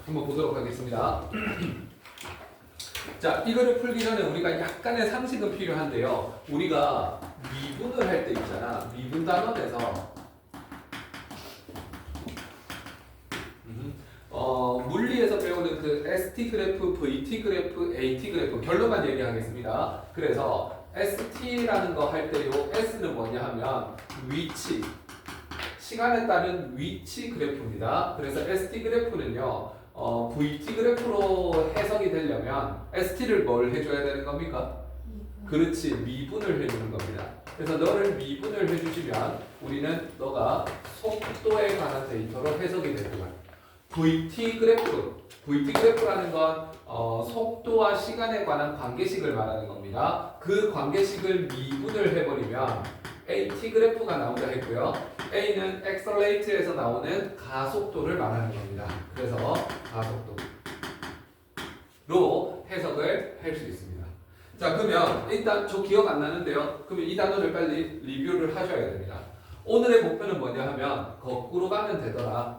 한번 보도록 하겠습니다. 자, 이거를 풀기 전에 우리가 약간의 상식은 필요한데요. 우리가 미분을 할 때 있잖아. 미분 단원에서 물리에서 배우는 그 ST 그래프, VT 그래프, AT 그래프 결론만 얘기하겠습니다. 그래서 ST라는 거 할 때 요 S는 뭐냐 하면 위치, 시간에 따른 위치 그래프입니다. 그래서 ST 그래프는요, VT 그래프로 해석이 되려면 ST를 뭘 해줘야 되는 겁니까? 그렇지, 미분을 해주는 겁니다. 그래서 너를 미분을 해주시면 우리는 너가 속도에 관한 데이터로 해석이 되는 VT 그래프라는 건 속도와 시간에 관한 관계식을 말하는 겁니다. 그 관계식을 미분을 해버리면 AT 그래프가 나온다 했고요. A는 accelerate에서 나오는 가속도를 말하는 겁니다. 그래서 가속도로 해석을 할 수 있습니다. 자, 그러면 일단 저 기억 안 나는데요. 그러면 이 단어를 빨리 리뷰를 하셔야 됩니다. 오늘의 목표는 뭐냐 하면 거꾸로 가면 되더라.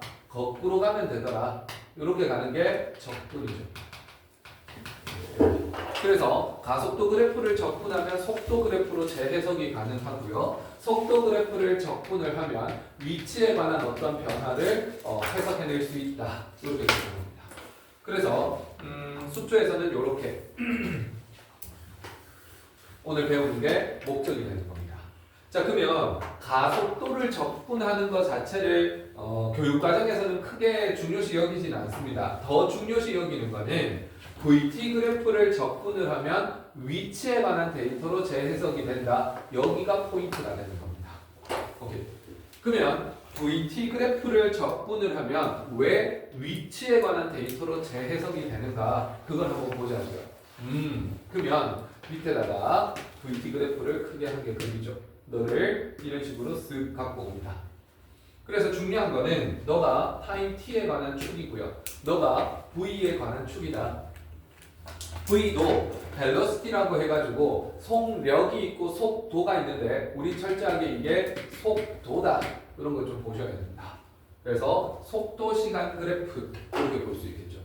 이렇게 가는 게 적분이죠. 그래서 가속도 그래프를 적분하면 속도 그래프로 재해석이 가능하고요. 속도 그래프를 적분을 하면 위치에 관한 어떤 변화를 해석해낼 수 있다. 이렇게 되는 겁니다. 그래서 수초에서는 이렇게 오늘 배우는 게 목적이 되는 겁니다. 자, 그러면 가속도를 적분하는 것 자체를 교육과정에서는 크게 중요시 여기진 않습니다. 더 중요시 여기는 거는 VT 그래프를 적분을 하면 위치에 관한 데이터로 재해석이 된다. 여기가 포인트가 되는 겁니다. 오케이. 그러면 VT 그래프를 적분을 하면 왜 위치에 관한 데이터로 재해석이 되는가? 그걸 한번 보자고요. 그러면 밑에다가 VT 그래프를 크게 한 개 그리죠. 너를 이런 식으로 쓱 갖고 옵니다. 그래서 중요한 거는 너가 타임 t에 관한 축이고요. 너가 v에 관한 축이다. v도 velocity라고 해가지고 속력이 있고 속도가 있는데 우리 철저하게 이게 속도다. 이런 걸 좀 보셔야 됩니다. 그래서 속도 시간 그래프 이렇게 볼 수 있겠죠.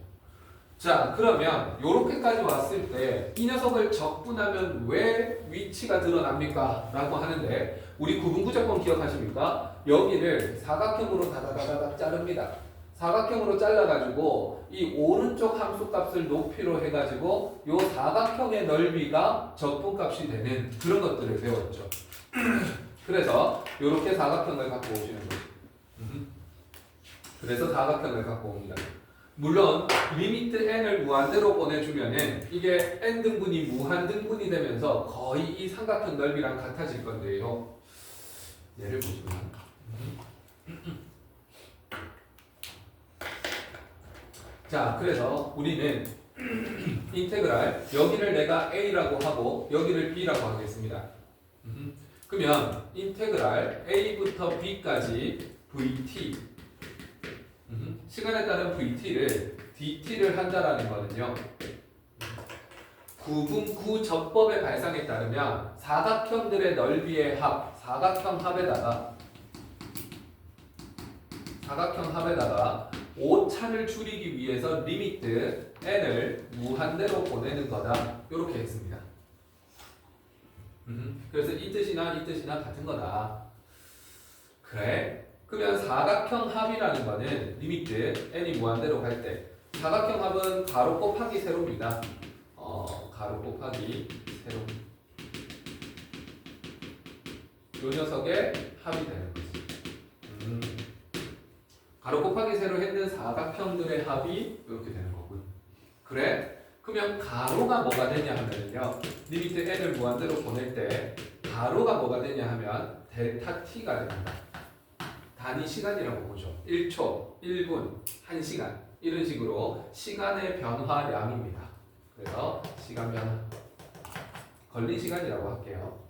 자, 그러면 이렇게까지 왔을 때 이 녀석을 적분하면 왜 위치가 드러납니까? 라고 하는데 우리 구분구조법 기억하십니까? 여기를 사각형으로 다다다다닥 자릅니다. 사각형으로 잘라가지고 이 오른쪽 함수값을 높이로 해가지고 이 사각형의 넓이가 적분값이 되는 그런 것들을 배웠죠. 그래서 이렇게 사각형을 갖고 오시는 거죠. 그래서 사각형을 갖고 옵니다. 물론 리미트 n을 무한대로 보내주면은 이게 n 등분이 무한 등분이 되면서 거의 이 삼각형 넓이랑 같아질 건데요. 예를 보시면 자, 그래서 우리는 인테그랄 여기를 내가 a라고 하고 여기를 b라고 하겠습니다. 그러면 인테그랄 a부터 b까지 vt 시간에 따른 vt를 dt를 한다라는 거는요. 구분 구접법의 발상에 따르면 사각형들의 넓이의 합, 사각형 합에다가 오차를 줄이기 위해서 리미트 n을 무한대로 보내는 거다. 이렇게 했습니다. 그래서 이 뜻이나 같은 거다. 그래? 그러면 사각형 합이라는 거는 리미트 n이 무한대로 갈 때 사각형 합은 가로 곱하기 세로입니다. 가로 곱하기 세로. 요 녀석의 합이 되는 거지. 가로 곱하기 세로 했는 사각형들의 합이 이렇게 되는 거고요. 그래? 그러면 가로가 뭐가 되냐 하면요. 리미트 n을 무한대로 보낼 때 가로가 뭐가 되냐 하면 델타 t가 됩니다. 단위 시간이라고 보죠. 1초, 1분, 1시간 이런 식으로 시간의 변화량입니다. 그래서 시간 변화 걸린 시간이라고 할게요.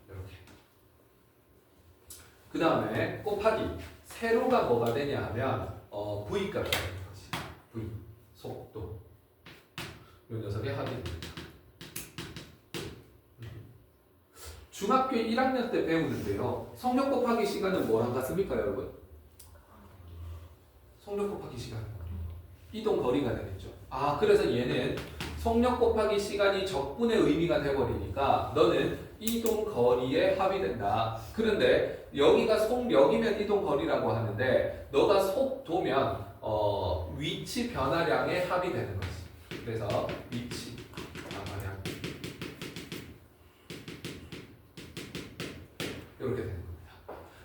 이렇게. 그 다음에 곱하기 세로가 뭐가 되냐 하면 v 값이 되는 거지. v 속도 이 녀석의 합이 됩니다. 중학교 1학년 때 배우는데요. 속력 곱하기 시간은 뭐랑 같습니까, 여러분? 속력 곱하기 시간. 이동 거리가 되겠죠. 아, 그래서 얘는 속력 곱하기 시간이 적분의 의미가 돼버리니까 너는 이동 거리에 합의된다. 그런데 여기가 속력이면 이동 거리라고 하는데 너가 속도면 위치 변화량에 합의되는 거지. 그래서 위치 변화량 이렇게 되는 겁니다.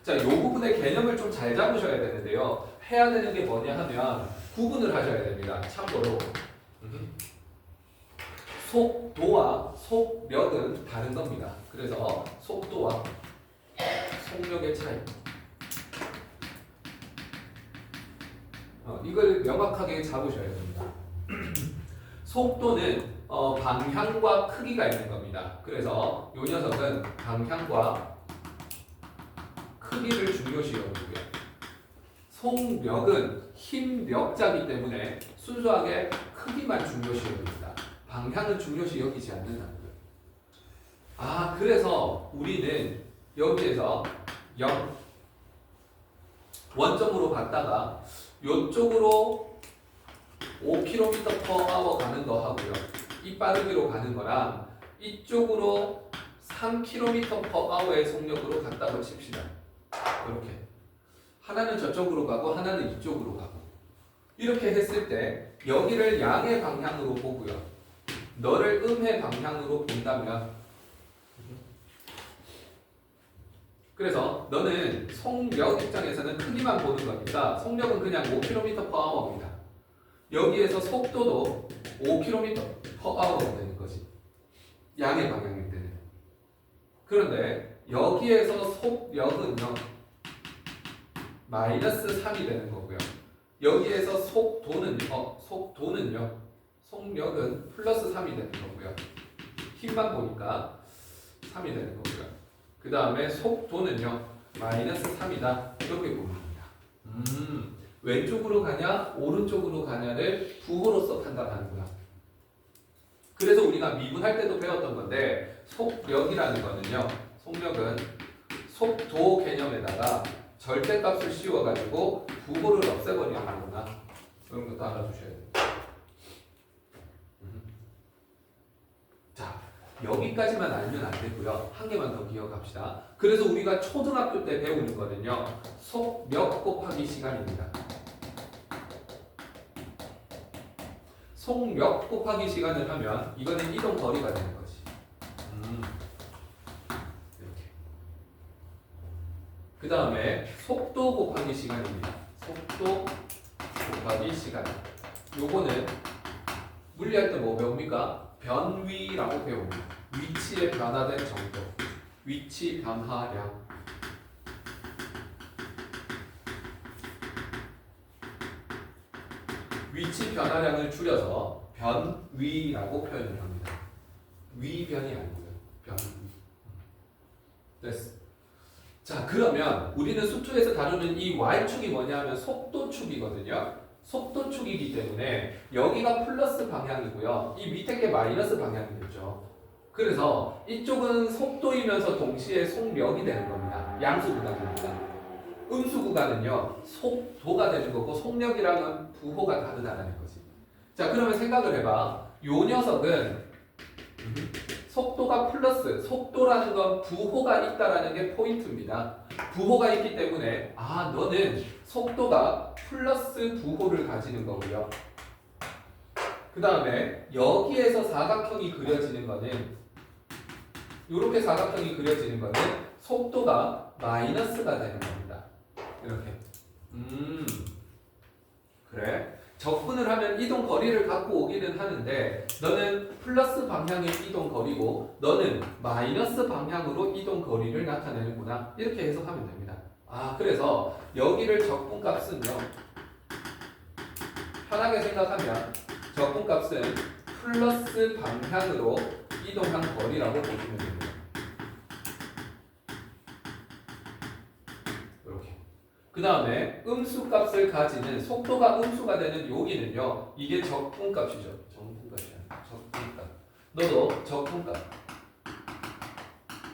자, 이 부분의 개념을 좀 잘 잡으셔야 되는데요. 해야 되는 게 뭐냐 하면 구분을 하셔야 됩니다. 참고로 속도와 속력은 다른 겁니다. 그래서 속도와 속력의 차이. 이걸 명확하게 잡으셔야 됩니다. 속도는 방향과 크기가 있는 겁니다. 그래서 이 녀석은 방향과 크기를 중요시 여기고요. 속력은 힘력자이기 때문에 순수하게 크기만 중요시 여깁니다. 방향은 중요시 여기지 않는다고요. 아, 그래서 우리는 여기에서 0 원점으로 갔다가 이쪽으로 5km/h 가는 거 하고요. 이 빠르기로 가는 거랑 이쪽으로 3km/h의 속력으로 갔다고 칩시다. 이렇게. 하나는 저쪽으로 가고 하나는 이쪽으로 가고. 이렇게 했을 때 여기를 양의 방향으로 보고요. 너를 음의 방향으로 본다면 그래서 너는 속력 입장에서는 크기만 보는 거니까 속력은 그냥 5km/h입니다. 여기에서 속도도 5km/h가 되는 거지. 양의 방향일 때는. 그런데 여기에서 속력은요 마이너스 3이 되는 거고요. 여기에서 속력은 플러스 3이 되는 거고요. 힘만 보니까 3이 되는 거고요. 그 다음에 속도는요 마이너스 3이다 이렇게 보는 겁니다. 왼쪽으로 가냐 오른쪽으로 가냐를 부호로서 판단하는구나. 그래서 우리가 미분할 때도 배웠던 건데 속력이라는 거는요, 속력은 속도 개념에다가 절대값을 씌워가지고 부호를 없애버리는 거구나. 이런 것도 알아두셔야 됩니다. 자, 여기까지만 알면 안 되고요. 한 개만 더 기억합시다. 그래서 우리가 초등학교 때 배우는 거는요, 속력 곱하기 시간입니다. 속력 곱하기 시간을 하면 이거는 이동 거리가 되는 거지. 이렇게. 그 다음에 속도 곱하기 시간입니다. 속도 곱하기 시간. 요거는 물리할 때 뭐 배웁니까? 변위라고 배웁니다. 위치에 변화된 정도. 위치 변화량. 위치 변화량을 줄여서 변위라고 표현을 합니다. 위변이 아니고요. 변위. 됐어. 자, 그러면 우리는 수투에서 다루는 이 y축이 뭐냐면 속도축이거든요. 속도축이기 때문에 여기가 플러스 방향이고요. 이 밑에 게 마이너스 방향이겠죠. 그래서 이쪽은 속도이면서 동시에 속력이 되는 겁니다. 양수 구간이니까. 음수 구간은요 속도가 되는 거고 속력이랑은 부호가 다르다는 거지. 자, 그러면 생각을 해봐. 요 녀석은 속도가 플러스, 속도라는 건 부호가 있다라는 게 포인트입니다. 부호가 있기 때문에 너는 속도가 플러스 부호를 가지는 거고요. 그 다음에 여기에서 사각형이 그려지는 거는 이렇게 사각형이 그려지는 거는 속도가 마이너스가 되는 겁니다. 이렇게. 그래. 적분을 하면 이동 거리를 갖고 오기는 하는데 너는 플러스 방향의 이동 거리고 너는 마이너스 방향으로 이동 거리를 나타내는구나. 이렇게 해석하면 됩니다. 그래서 여기를 적분값은요. 편하게 생각하면 적분값은 플러스 방향으로 이동한 거리라고 보시면 됩니다. 그 다음에 음수값을 가지는 속도가 음수가 되는 여기는요. 이게 적분값이죠. 적분값이 아니라 적분값. 너도 적분값.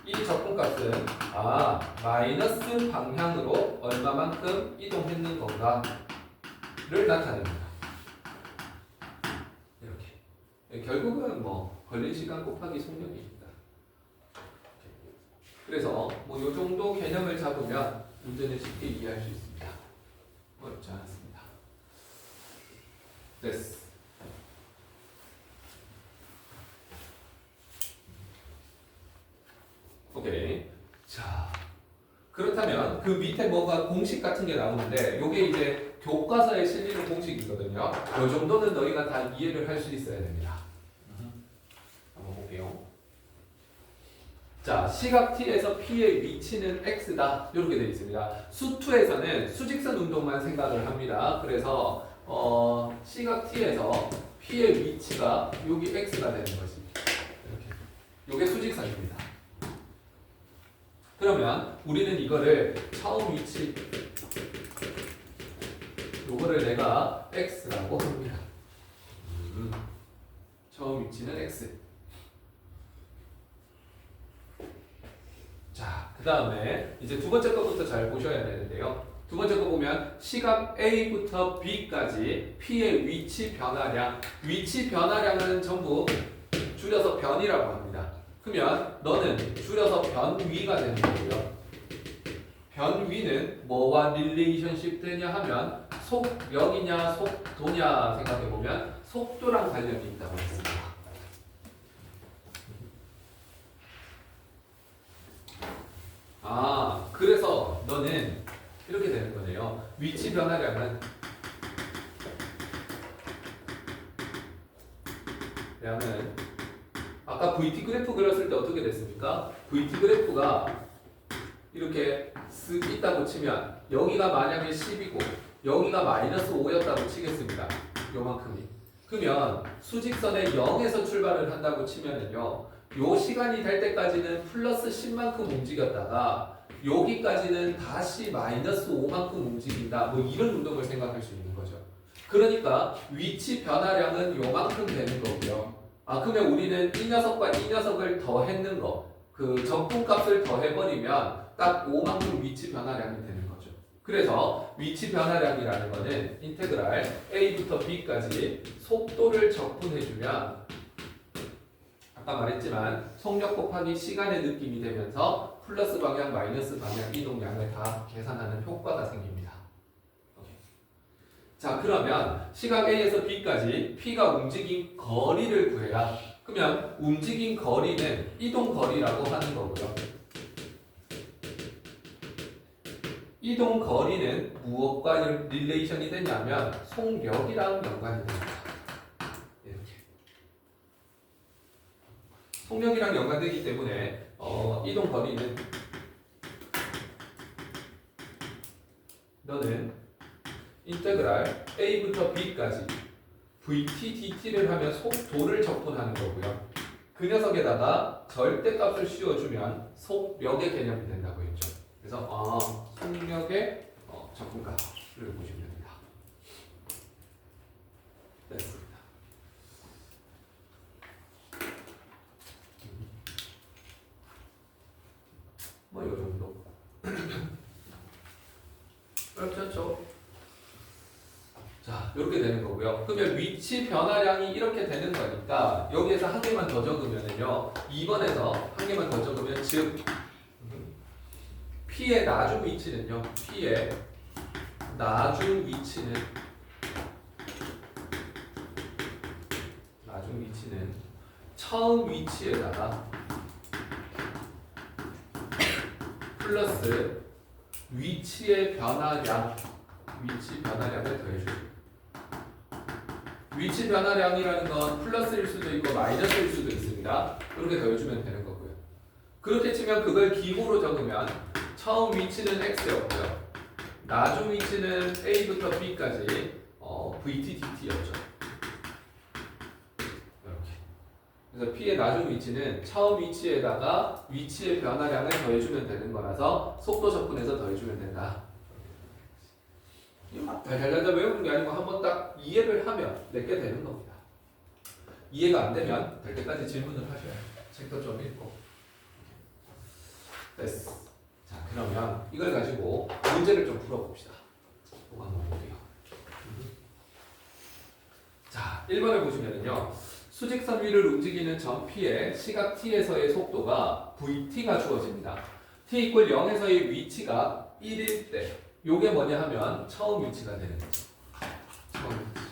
이 적분값은 마이너스 방향으로 얼마만큼 이동했는 건가. 나타냅니다. 이렇게. 결국은 뭐 걸린 시간 곱하기 속력입니다. 그래서 뭐 요 정도 개념을 잡으면 문제는 쉽게 이해할 수 있습니다. 어렵지 않았습니다. 됐어. 오케이. 자, 그렇다면 그 밑에 뭐가 공식 같은 게 나오는데 요게 이제 교과서에 실리는 공식이거든요. 요 정도는 너희가 다 이해를 할 수 있어야 됩니다. 한번 볼게요. 자, 시각 t에서 p의 위치는 x다. 이렇게 되어 있습니다. 수2에서는 수직선 운동만 생각을 합니다. 그래서 시각 t에서 p의 위치가 여기 x가 되는 거지. 이렇게. 요게 수직선입니다. 그러면 우리는 이거를 처음 위치 요거를 내가 x라고 합니다. 처음 위치는 x. 자, 그 다음에 이제 두 번째 거부터 잘 보셔야 되는데요. 두 번째 거 보면 시각 A부터 B까지 P의 위치 변화량. 위치 변화량은 전부 줄여서 변이라고 합니다. 그러면 너는 줄여서 변위가 되는 거고요. 변위는 뭐와 릴레이션십 되냐 하면 속력이냐 속도냐 생각해보면 속도랑 관련이 있다고 했습니다. 아, 그래서 너는 이렇게 되는 거네요. 위치 변화량은 아까 VT 그래프 그렸을 때 어떻게 됐습니까? VT 그래프가 이렇게 쓱 있다고 치면 여기가 만약에 10이고 여기가 마이너스 5였다고 치겠습니다. 요만큼이. 그러면 수직선에 0에서 출발을 한다고 치면은요. 요 시간이 될 때까지는 플러스 10만큼 움직였다가 여기까지는 다시 마이너스 5만큼 움직인다. 뭐 이런 운동을 생각할 수 있는 거죠. 그러니까 위치 변화량은 요만큼 되는 거고요. 아, 그러면 우리는 이 녀석과 이 녀석을 더했는 거, 그 적분값을 더해버리면 딱 5만큼 위치 변화량이 되는 거죠. 그래서 위치 변화량이라는 거는 인테그랄 A부터 B까지 속도를 적분해주면 아까 말했지만 속력 곱하기 시간의 느낌이 되면서 플러스 방향, 마이너스 방향 이동량을 다 계산하는 효과가 생깁니다. 오케이. 자, 그러면 시각 A에서 B까지 P가 움직인 거리를 구해라. 그러면 움직인 거리는 이동 거리라고 하는 거고요. 이동 거리는 무엇과 릴레이션이 되냐면 속력이랑 연관이 됩니다. 이렇게. 속력이랑 연관되기 때문에 이동 거리는 너는 인테그랄 A부터 B까지 VT, DT를 하면 속도를 적분하는 거고요. 그 녀석에다가 절대값을 씌워주면 속력의 개념이 된다고 했죠. 그래서 속력의 적분값을 보시면 됩니다. 됐습니다. 뭐 이 정도. 그렇죠. 자, 이렇게 되는 거고요. 그러면 위치 변화량이 이렇게 되는 거니까 여기에서 한 개만 더 적으면은요. 2번에서 한 개만 더 적으면 즉 P의 나중 위치는요. P의 나중 위치는 처음 위치에다가 플러스 위치의 변화량, 위치 변화량을 더해줍니다. 위치 변화량이라는 건 플러스일 수도 있고 마이너스일 수도 있습니다. 이렇게 더해주면 되는 거고요. 그렇게 치면 그걸 기호로 적으면 처음 위치는 x였고요. 나중 위치는 a부터 b까지 vt, dt였죠. 이렇게. 그래서 p의 나중 위치는 처음 위치에다가 위치의 변화량을 더해주면 되는 거라서 속도 적분해서 더해주면 된다. 달달달달 외우는 게 아니고 한번 딱 이해를 하면 내게 되는 겁니다. 이해가 안 되면 될 때까지 질문을 하셔야 해요. 책도 좀 읽고. 됐어. 자, 그러면 이걸 가지고 문제를 좀 풀어봅시다. 한번 볼게요. 1번을 보시면은요. 수직선 위를 움직이는 점 P의 시각 T에서의 속도가 VT가 주어집니다. T 이퀄 0에서의 위치가 1일 때 요게 뭐냐 하면 처음 위치가 되는 거죠. 처음 위치.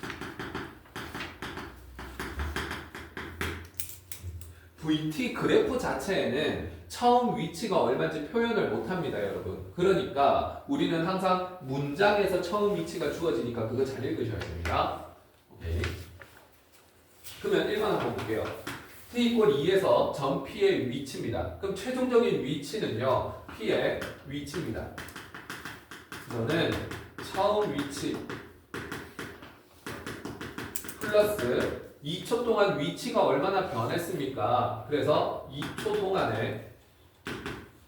VT 그래프 자체에는 처음 위치가 얼마인지 표현을 못합니다, 여러분. 그러니까 우리는 항상 문장에서 처음 위치가 주어지니까 그거 잘 읽으셔야 됩니다. 오케이. 그러면 1번 한번 볼게요. T 이퀄 2에서 점 P의 위치입니다. 그럼 최종적인 위치는요, P의 위치입니다. 이거는 처음 위치 플러스 2초 동안 위치가 얼마나 변했습니까? 그래서 2초 동안에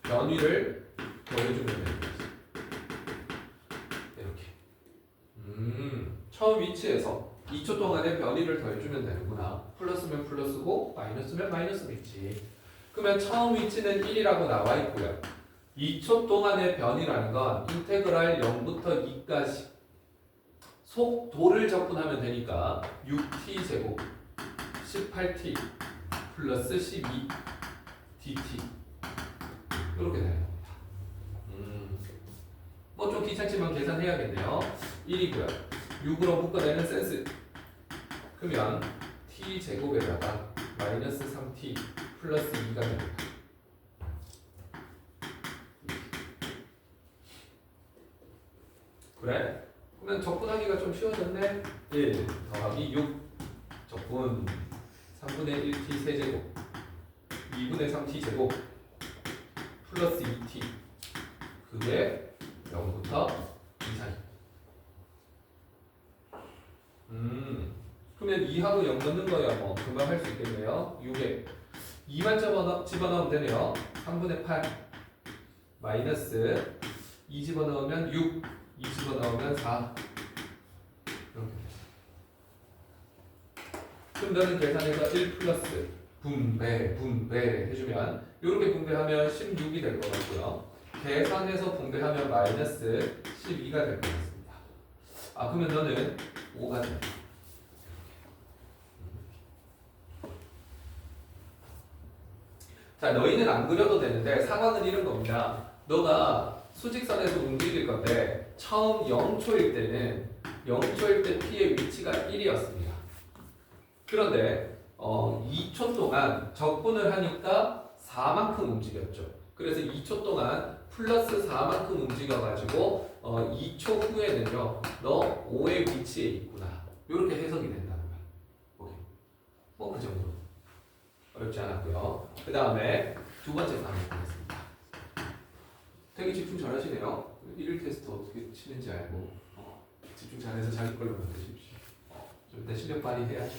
변위를 더해주면 되는 거지. 이렇게. 처음 위치에서 2초 동안의 변위를 더해주면 되는구나. 플러스면 플러스고 마이너스면 마이너스겠지. 그러면 처음 위치는 1이라고 나와 있고요. 2초 동안의 변이라는 건 인테그랄 0부터 2까지 속도를 적분하면 되니까 6t 제곱 18t 플러스 12 dt 이렇게 되는 겁니다. 뭐 좀 귀찮지만 계산해야겠네요. 1이고요. 6으로 묶어내는 센스. 그러면 t 제곱에다가 마이너스 3t 플러스 2가 됩니다. 그래? 그러면 적분하기가 좀 쉬워졌네. 1 더하기 6 적분 3분의 1t 세제곱 2분의 3t 제곱 플러스 2t 그게 0부터 2 사이. 그러면 2하고 0 넣는 거야 뭐 금방 할 수 있겠네요. 6에 2만 집어넣으면 되네요. 3분의 8 마이너스 2 집어넣으면 6 2 집어넣으면 4 이렇게. 그럼 너는 계산해서 1 플러스 분배 해주면 이렇게 분배하면 16이 될 것 같고요. 계산해서 분배하면 마이너스 12가 될 것 같습니다. 아 그러면 너는 5가 됩니다. 자 너희는 안 그려도 되는데 상황은 이런 겁니다. 너가 수직선에서 움직일 건데 처음 0초일 때는 0초일 때 P의 위치가 1이었습니다. 그런데 2초 동안 적분을 하니까 4만큼 움직였죠. 그래서 2초 동안 플러스 4만큼 움직여가지고 2초 후에는요 너 5의 위치에 있구나 이렇게 해석이 된다는 거야. 오케이. 뭐 그 정도 어렵지 않았고요. 그 다음에 두 번째 한번 보겠습니다. 되게 집중 잘하시네요. 1일 테스트 어떻게 치는지 알고 집중 잘해서 자기 걸로 만드십시오. 좀 이따 실력 발휘해야죠.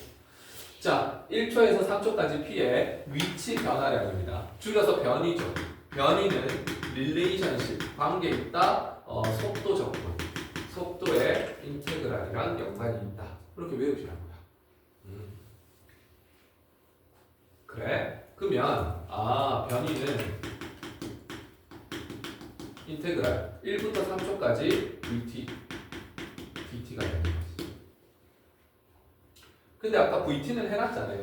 자, 1초에서 3초까지 P의 위치 변화량입니다. 줄여서 변이죠. 변이는 릴레이션십, 관계 있다, 속도 적분, 속도의 인테그랄이랑 연관이 있다. 그렇게 외우시라고요. 그래? 그러면 변이는 인테그랄 1부터 3초까지 dt가 되는 거지. 근데 아까 vt는 해놨잖아요.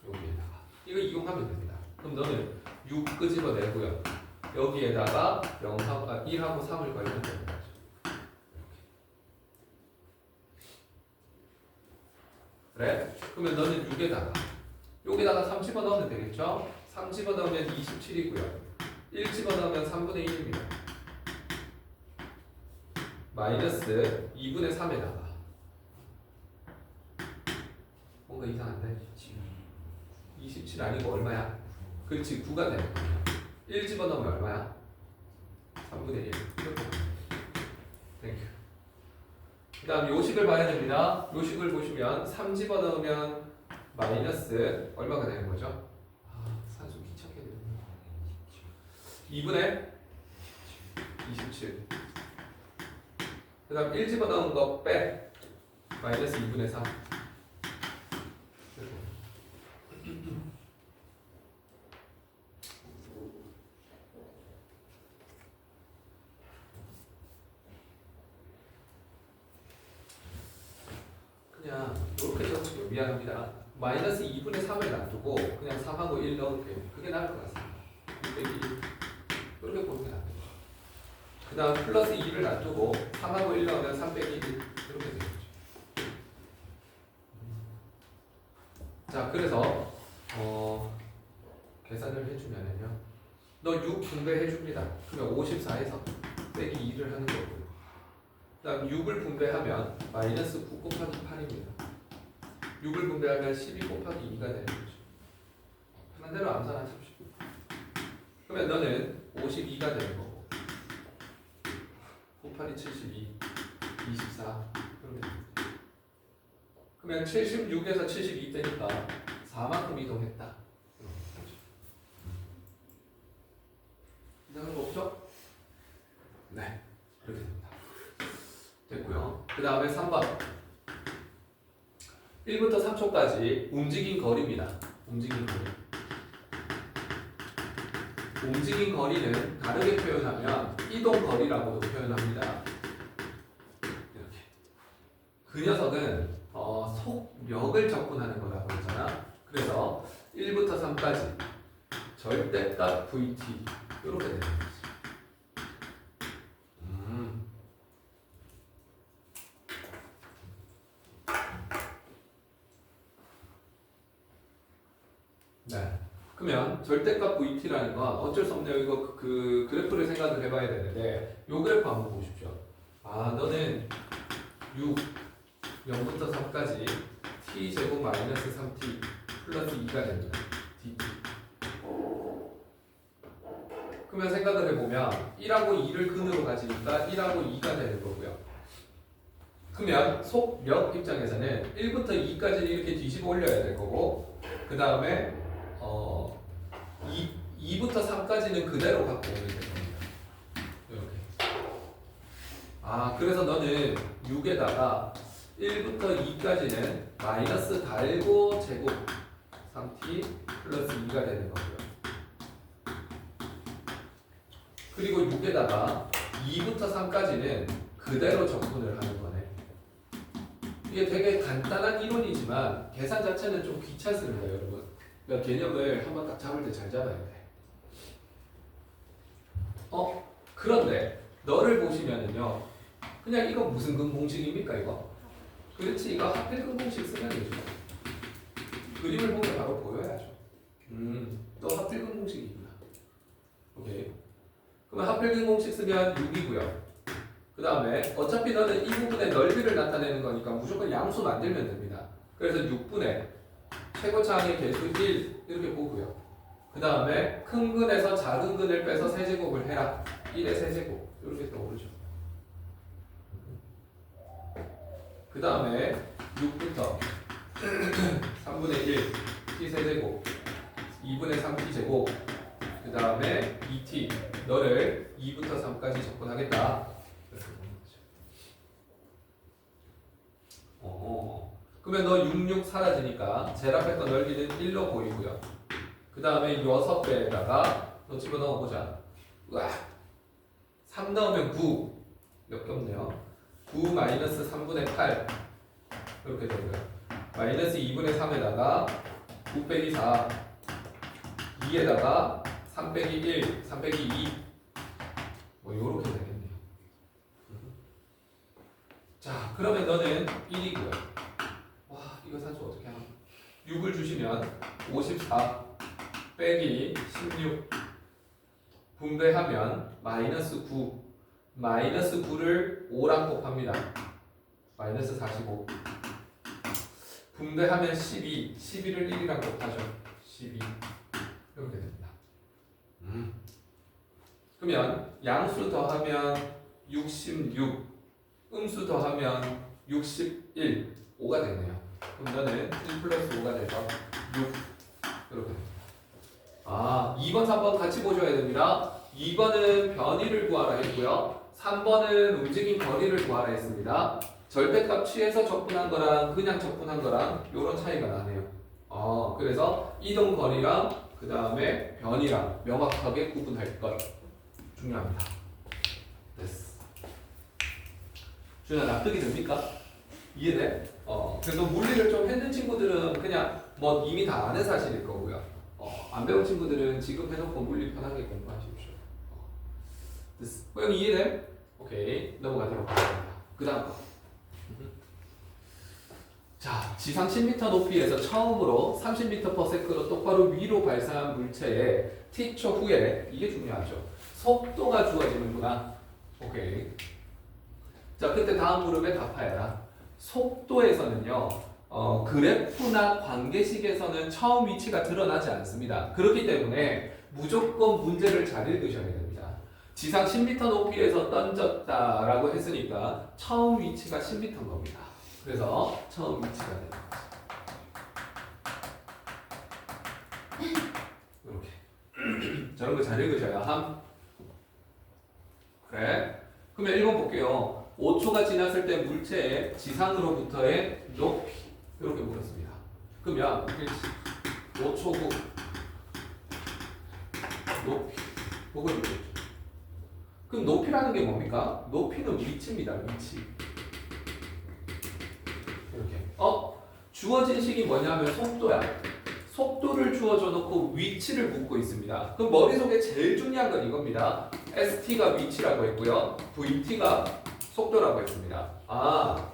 여기에다가 이거 이용하면 됩니다. 그럼 너는 6 끄집어내고요. 여기에다가 1하고 3을 걸면 되는 거죠. 그래? 그러면 너는 6에다가 여기다가 3 집어넣으면 되겠죠? 3 집어넣으면 27이고요. 1 집어넣으면 3분의 1입니다. 마이너스 2분의 3에다가 뭔가 이상한데? 27 아니고 얼마야? 그렇지 9가 되는 거야. 1 집어넣으면 얼마야? 3분의 1 이렇게. 땡큐. 그 다음 요식을 봐야 됩니다. 요식을 보시면 3 집어넣으면 마이너스 얼마가 되는 거죠? 산수 귀찮게 되는 2분의 27. 그 다음 1 집어넣은 거 빼 마이너스 2분의 3. 그냥 이렇게 적으면 미안합니다. 마이너스 2분의 3을 놔두고 그냥 3하고 1 넣을게요. 그게 나을 것 같습니다. 6 빼기 1 이렇게 보는 게 낫겠죠. 그 다음 플러스 2를 놔두고 3하고 1 넣으면 3 빼기 1 이렇게 되겠죠. 자, 그래서 계산을 해주면은요, 너 6 분배해줍니다. 그러면 54에서 빼기 2를 하는 거고요. 그 다음 6을 분배하면 마이너스 9 곱하기 8입니다. 6을 분배하면 12 곱하기 2가 되는 거죠. 편한 대로 암산하십시오. 그러면 너는 52가 되는 거고, 곱하기 72, 24 이렇게 됩니다. 그러면 76에서 72 되니까 4만큼 이동했다. 이상한 거 없죠? 네, 그렇게 됩니다. 됐고요. 그 다음에 3번 1부터 3초까지 움직인 거리입니다. 움직인 거리. 움직인 거리는 다르게 표현하면 이동 거리라고도 표현합니다. 이렇게. 그 녀석은 속력을 접근하는 거라고 그러잖아. 그래서 1부터 3까지 절대값 VT 이렇게 되는 거지. 네. 그러면 절대값 VT라는 건 어쩔 수 없네요. 이거 그 그래프를 생각을 해봐야 되는데 요 그래프 한번 보십시오. 아, 너는 6 0부터 3까지 t 제곱 마이너스 3t 플러스 2가 됩니다. dt. 그러면 생각을 해보면 1하고 2를 근으로 가지니까 1하고 2가 되는 거고요. 그러면 속력 입장에서는 1부터 2까지는 이렇게 뒤집어 올려야 될 거고, 그 다음에 2부터 3까지는 그대로 갖고 오면 될 겁니다. 이렇게. 아, 그래서 너는 6에다가 1부터 2까지는 마이너스 달고 제곱 3t 플러스 2가 되는 거고요. 그리고 6에다가 2부터 3까지는 그대로 적분을 하는 거네. 이게 되게 간단한 이론이지만 계산 자체는 좀 귀찮습니다, 여러분. 그러니까 개념을 한번 딱 잡을 때 잘 잡아야 돼. 그런데 너를 보시면은요, 그냥 이거 무슨 근공식입니까, 이거? 그렇지, 이거 하필 근공식 쓰면 되죠. 그림을 보면 바로 보여야죠. 너 하필 근공식이구나. 오케이. 그러면 하필 근공식 쓰면 6이고요. 그 다음에 어차피 너는 이 부분의 넓이를 나타내는 거니까 무조건 양수 만들면 됩니다. 그래서 6분의 최고차항의 개수 1 이렇게 보고요. 그 다음에 큰 근에서 작은 근을 빼서 세제곱을 해라. 1의 세제곱 이렇게 떠오르죠. 그 다음에 6부터 3분의 1 t 세제곱 2분의 3t 제곱 그 다음에 2t 너를 2부터 3까지 접근하겠다. 이렇게 보는 거죠. 그러면 너 66 사라지니까 제일 앞에 거 넓이는 1로 보이고요. 그 다음에 6배에다가 너 집어넣어 보자. 우와, 3 넣으면 9 몇 개 없네요. 9 마이너스 3분의 8 이렇게 되고요. 마이너스 2분의 3에다가 9 빼기 4 2에다가 3 빼기 1 3 빼기 2 뭐 요렇게 되겠네요. 자, 그러면 너는 1이고요. 와, 이거 사실 어떻게 하나? 6을 주시면 54 빼기 16 분배하면 마이너스 9 마이너스 9를 5랑 곱합니다. 마이너스 45 분배하면 12 12를 1이랑 곱하죠. 12 이렇게 됩니다. 그러면 양수 더하면 66 음수 더하면 61 5가 되네요. 그럼 너는 1 플러스 5가 돼서 6 이렇게 됩니다. 아, 2번, 3번 같이 보셔야 됩니다. 2번은 변이를 구하라 했고요. 3번은 움직인 거리를 구하라 했습니다. 절대값 취해서 적분한 거랑 그냥 적분한 거랑 이런 차이가 나네요. 그래서 이동 거리랑 그 다음에 변이랑 명확하게 구분할 것 중요합니다. 됐어. 준아, 납득이 됩니까? 이해돼? 그래서 물리를 좀 했는 친구들은 그냥 뭐 이미 다 아는 사실일 거고요. 안 배운 친구들은 지금 해놓고 물리 편하게 공부하십시오. 됐어. 형 이해돼? 오케이. 넘어가도록 하겠습니다. 그 다음 거. 자, 지상 10m 높이에서 처음으로 30m/s로 똑바로 위로 발사한 물체에 t초 후에, 이게 중요하죠, 속도가 주어지는구나. 오케이. 자, 그때 다음 물음에 답하여라. 속도에서는요, 그래프나 관계식에서는 처음 위치가 드러나지 않습니다. 그렇기 때문에 무조건 문제를 잘 읽으셔야 됩니다. 지상 10m 높이에서 던졌다라고 했으니까 처음 위치가 10m인 겁니다. 그래서 처음 위치가 되는 거지. 이렇게. 저런 거 잘 읽으셔야 함. 그래. 그러면 1번 볼게요. 5초가 지났을 때 물체의 지상으로부터의 높이. 이렇게 물었습니다. 그러면 5초 후 높이. 그걸 물었죠. 그럼 높이라는 게 뭡니까? 높이는 위치입니다. 위치. 이렇게. 주어진 식이 뭐냐면 속도야. 속도를 주어져 놓고 위치를 묻고 있습니다. 그럼 머릿속에 제일 중요한 건 이겁니다. ST가 위치라고 했고요. VT가 속도라고 했습니다.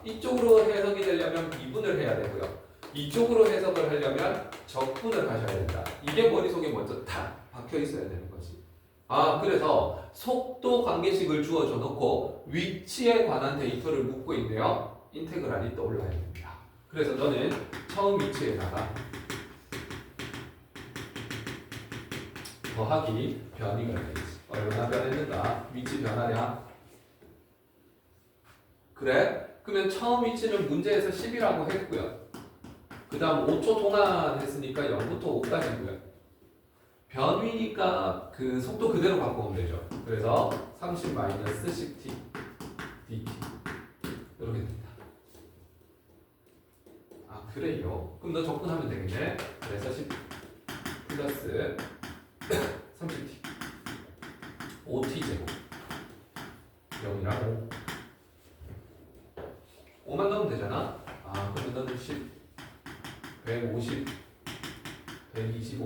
이쪽으로 해석이 되려면 미분을 해야 되고요. 이쪽으로 해석을 하려면 적분을 하셔야 된다. 이게 머릿속에 먼저 탁 박혀 있어야 되는 거지. 그래서 속도 관계식을 주어져 놓고 위치에 관한 데이터를 묻고 있네요. 인테그랄이 떠올라야 됩니다. 그래서 너는 처음 위치에다가 더하기 변이가 되겠지. 얼마나 변했는가? 위치 변화량. 그래? 그러면 처음 위치는 문제에서 10이라고 했고요. 그 다음 5초 동안 했으니까 0부터 5까지고요. 변위니까 그 속도 그대로 바꾸면 되죠. 그래서 30-10t dt 이렇게 됩니다. 그래요. 그럼 너 접근하면 되겠네. 그래서 10 플러스 30t 5t 제곱 0이랑 5 5만 넣으면 되잖아. 그러면 너는 10 150 125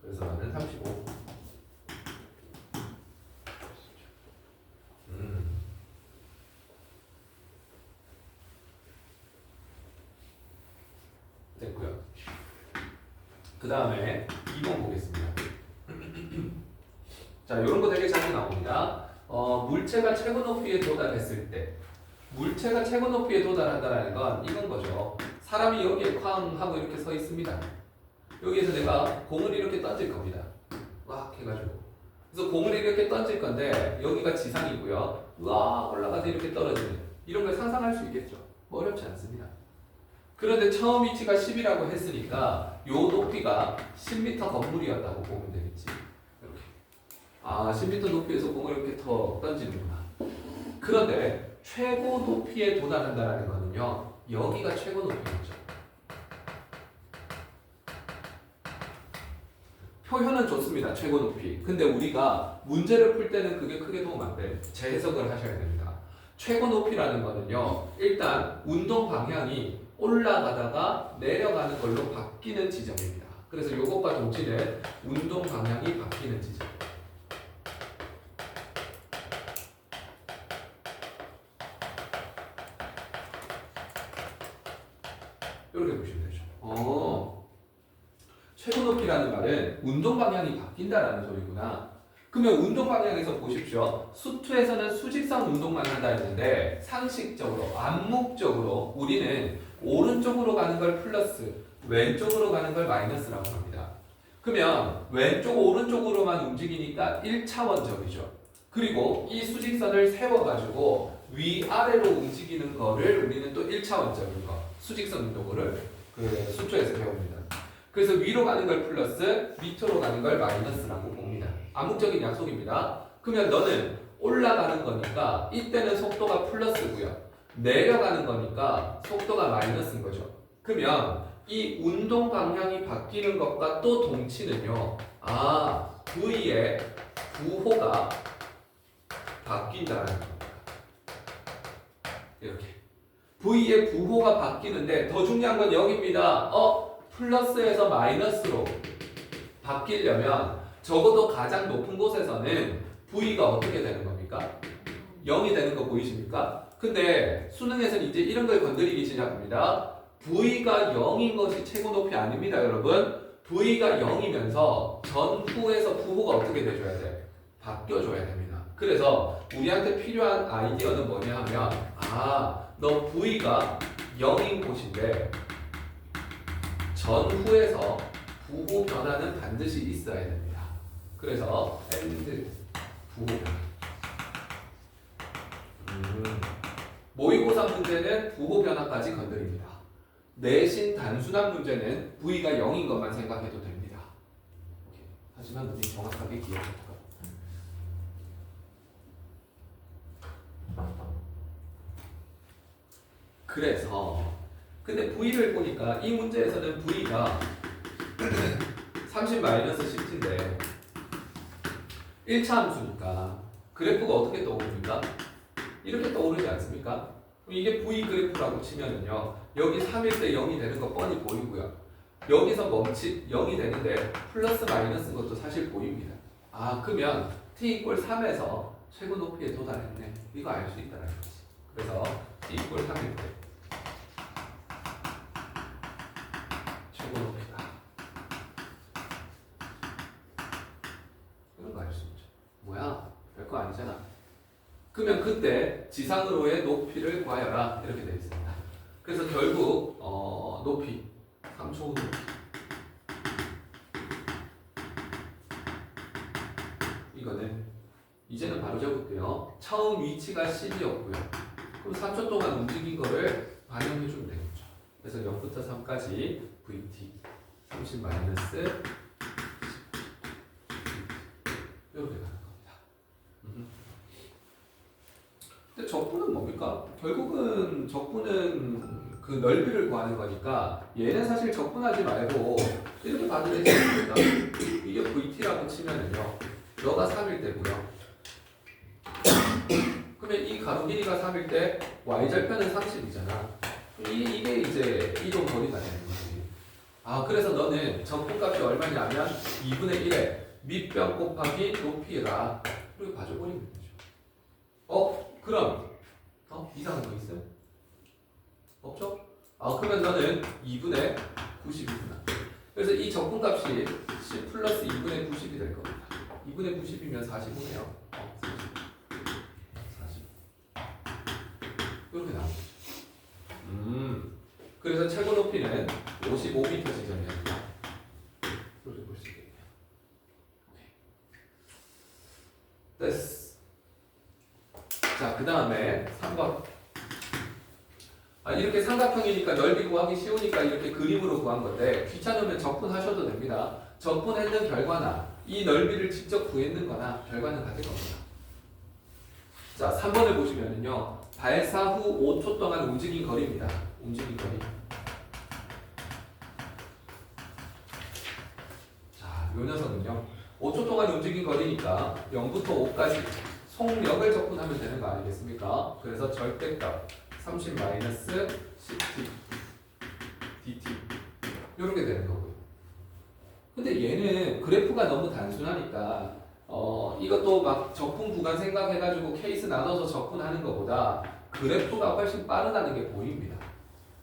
그래서 나는 35 됐고요. 그 다음에 2번 보겠습니다. 자, 이런 거 되게 자주 나옵니다. 물체가 최고 높이에 도달했을 때, 물체가 최고 높이에 도달한다는 건 이건 거죠. 사람이 여기에 쾅 하고 이렇게 서 있습니다. 여기에서 내가 공을 이렇게 던질 겁니다. 막 해가지고. 그래서 공을 이렇게 던질 건데 여기가 지상이고요. 와 올라가서 이렇게 떨어지는 이런 걸 상상할 수 있겠죠. 어렵지 않습니다. 그런데 처음 위치가 10이라고 했으니까 요 높이가 10m 건물이었다고 보면 되겠지. 이렇게. 10m 높이에서 공을 이렇게 더 던지는구나. 그런데 최고 높이에 도달한다는 거는요. 여기가 최고 높이겠죠. 표현은 좋습니다. 최고 높이. 근데 우리가 문제를 풀 때는 그게 크게 도움 안 돼. 재해석을 하셔야 됩니다. 최고 높이라는 거는요. 일단 운동 방향이 올라가다가 내려가는 걸로 바뀌는 지점입니다. 그래서 이것과 동치는 운동 방향이 바뀌는 지점. 이렇게 보시면 되죠. 최고 높이라는 말은 운동 방향이 바뀐다라는 소리구나. 그러면 운동 방향에서 보십시오. 수투에서는 수직선 운동만 한다 했는데 상식적으로, 암묵적으로 우리는 오른쪽으로 가는 걸 플러스, 왼쪽으로 가는 걸 마이너스라고 합니다. 그러면 왼쪽, 오른쪽으로만 움직이니까 1차원적이죠. 그리고 이 수직선을 세워가지고 위아래로 움직이는 거를 우리는 또 1차원적인 거, 수직선 운동을 그 수투에서 배웁니다. 그래서 위로 가는 걸 플러스, 밑으로 가는 걸 마이너스라고 봅니다. 암묵적인 약속입니다. 그러면 너는 올라가는 거니까 이때는 속도가 플러스고요. 내려가는 거니까 속도가 마이너스인 거죠. 그러면 이 운동 방향이 바뀌는 것과 또 동치는요. V의 부호가 바뀐다는 겁니다. 이렇게. V의 부호가 바뀌는데 더 중요한 건 여기입니다. 플러스에서 마이너스로 바뀌려면 적어도 가장 높은 곳에서는 V가 어떻게 되는 겁니까? 0이 되는 거 보이십니까? 근데 수능에서는 이제 이런 걸 건드리기 시작합니다. V가 0인 것이 최고 높이 아닙니다, 여러분. V가 0이면서 전후에서 부호가 어떻게 돼줘야 돼? 바뀌어줘야 됩니다. 그래서 우리한테 필요한 아이디어는 뭐냐 하면 너 V가 0인 곳인데 전후에서 부호 변화는 반드시 있어야 됩니다. 그래서 and 부호 변화. 모의고사 문제는 부호 변화까지 건드립니다. 내신 단순한 문제는 V가 0인 것만 생각해도 됩니다. 하지만 우리 정확하게 기억해볼까? 그래서 근데 V를 보니까 이 문제에서는 V가 30-10t인데 1차 함수니까 그래프가 어떻게 떠오릅니까? 이렇게 떠오르지 않습니까? 이게 V 그래프라고 치면은요, 여기 3일 때 0이 되는 거 뻔히 보이고요. 여기서 0이 되는데 플러스 마이너스인 것도 사실 보입니다. 그러면 t=3에서 최고 높이에 도달했네. 이거 알 수 있다는 거지. 그래서 t=3일 때 최고 높이다. 이런 거 알 수 있죠. 뭐야? 별거 아니잖아. 그러면 그때 지상으로의 높이를 구하여라 이렇게 되어 있습니다. 그래서 결국 높이 3초 높이 이거는 이제는 바로 적을게요. 처음 위치가 10이었고요. 그럼 3초 동안 움직인 거를 반영해 주면 되겠죠. 그래서 0부터 3까지 VT 30 마이너스 10 이렇게 가는 겁니다. 근데 적분은 뭡니까? 결국은 적분은 그 넓이를 구하는 거니까 얘는 사실 적분하지 말고 이렇게 봐도 되지 않습니까? 이게 VT라고 치면은요, 너가 3일 때고요. 그러면 이 가로 길이가 3일 때 y절편은 30이잖아. 이게 이제 이동 거리가 되는 거지. 그래서 너는 적분값이 얼마냐면 2분의 1에 밑변 곱하기 높이라 이렇게 봐줘버리면 되죠. 그럼 이상한 거 있어요? 없죠? 그러면 너는 2분의 90이구나. 그래서 이 적분값이 10 플러스 2분의 90이 될 겁니다. 2분의 90이면 45네요. 40. 이렇게 나오죠. 그래서 최고 높이는 55m 지점입니다. 이렇게 볼 수 있겠네요. 됐어. 자, 그 다음에 3번. 이렇게 삼각형이니까 넓이 구하기 쉬우니까 이렇게 그림으로 구한 건데 귀찮으면 적분하셔도 됩니다. 적분했는 결과나 이 넓이를 직접 구했는 거나 결과는 같을 겁니다. 자, 3번을 보시면은요, 발사 후 5초 동안 움직인 거리입니다. 움직인 거리. 자, 이 녀석은요, 5초 동안 움직인 거리니까 0부터 5까지 속력을 적분하면 되는 거 아니겠습니까? 그래서 절대값 30 마이너스 10t dt 이렇게 되는 거고요. 근데 얘는 그래프가 너무 단순하니까 이것도 막 적분 구간 생각해가지고 케이스 나눠서 적분하는 것보다 그래프가 훨씬 빠르다는 게 보입니다.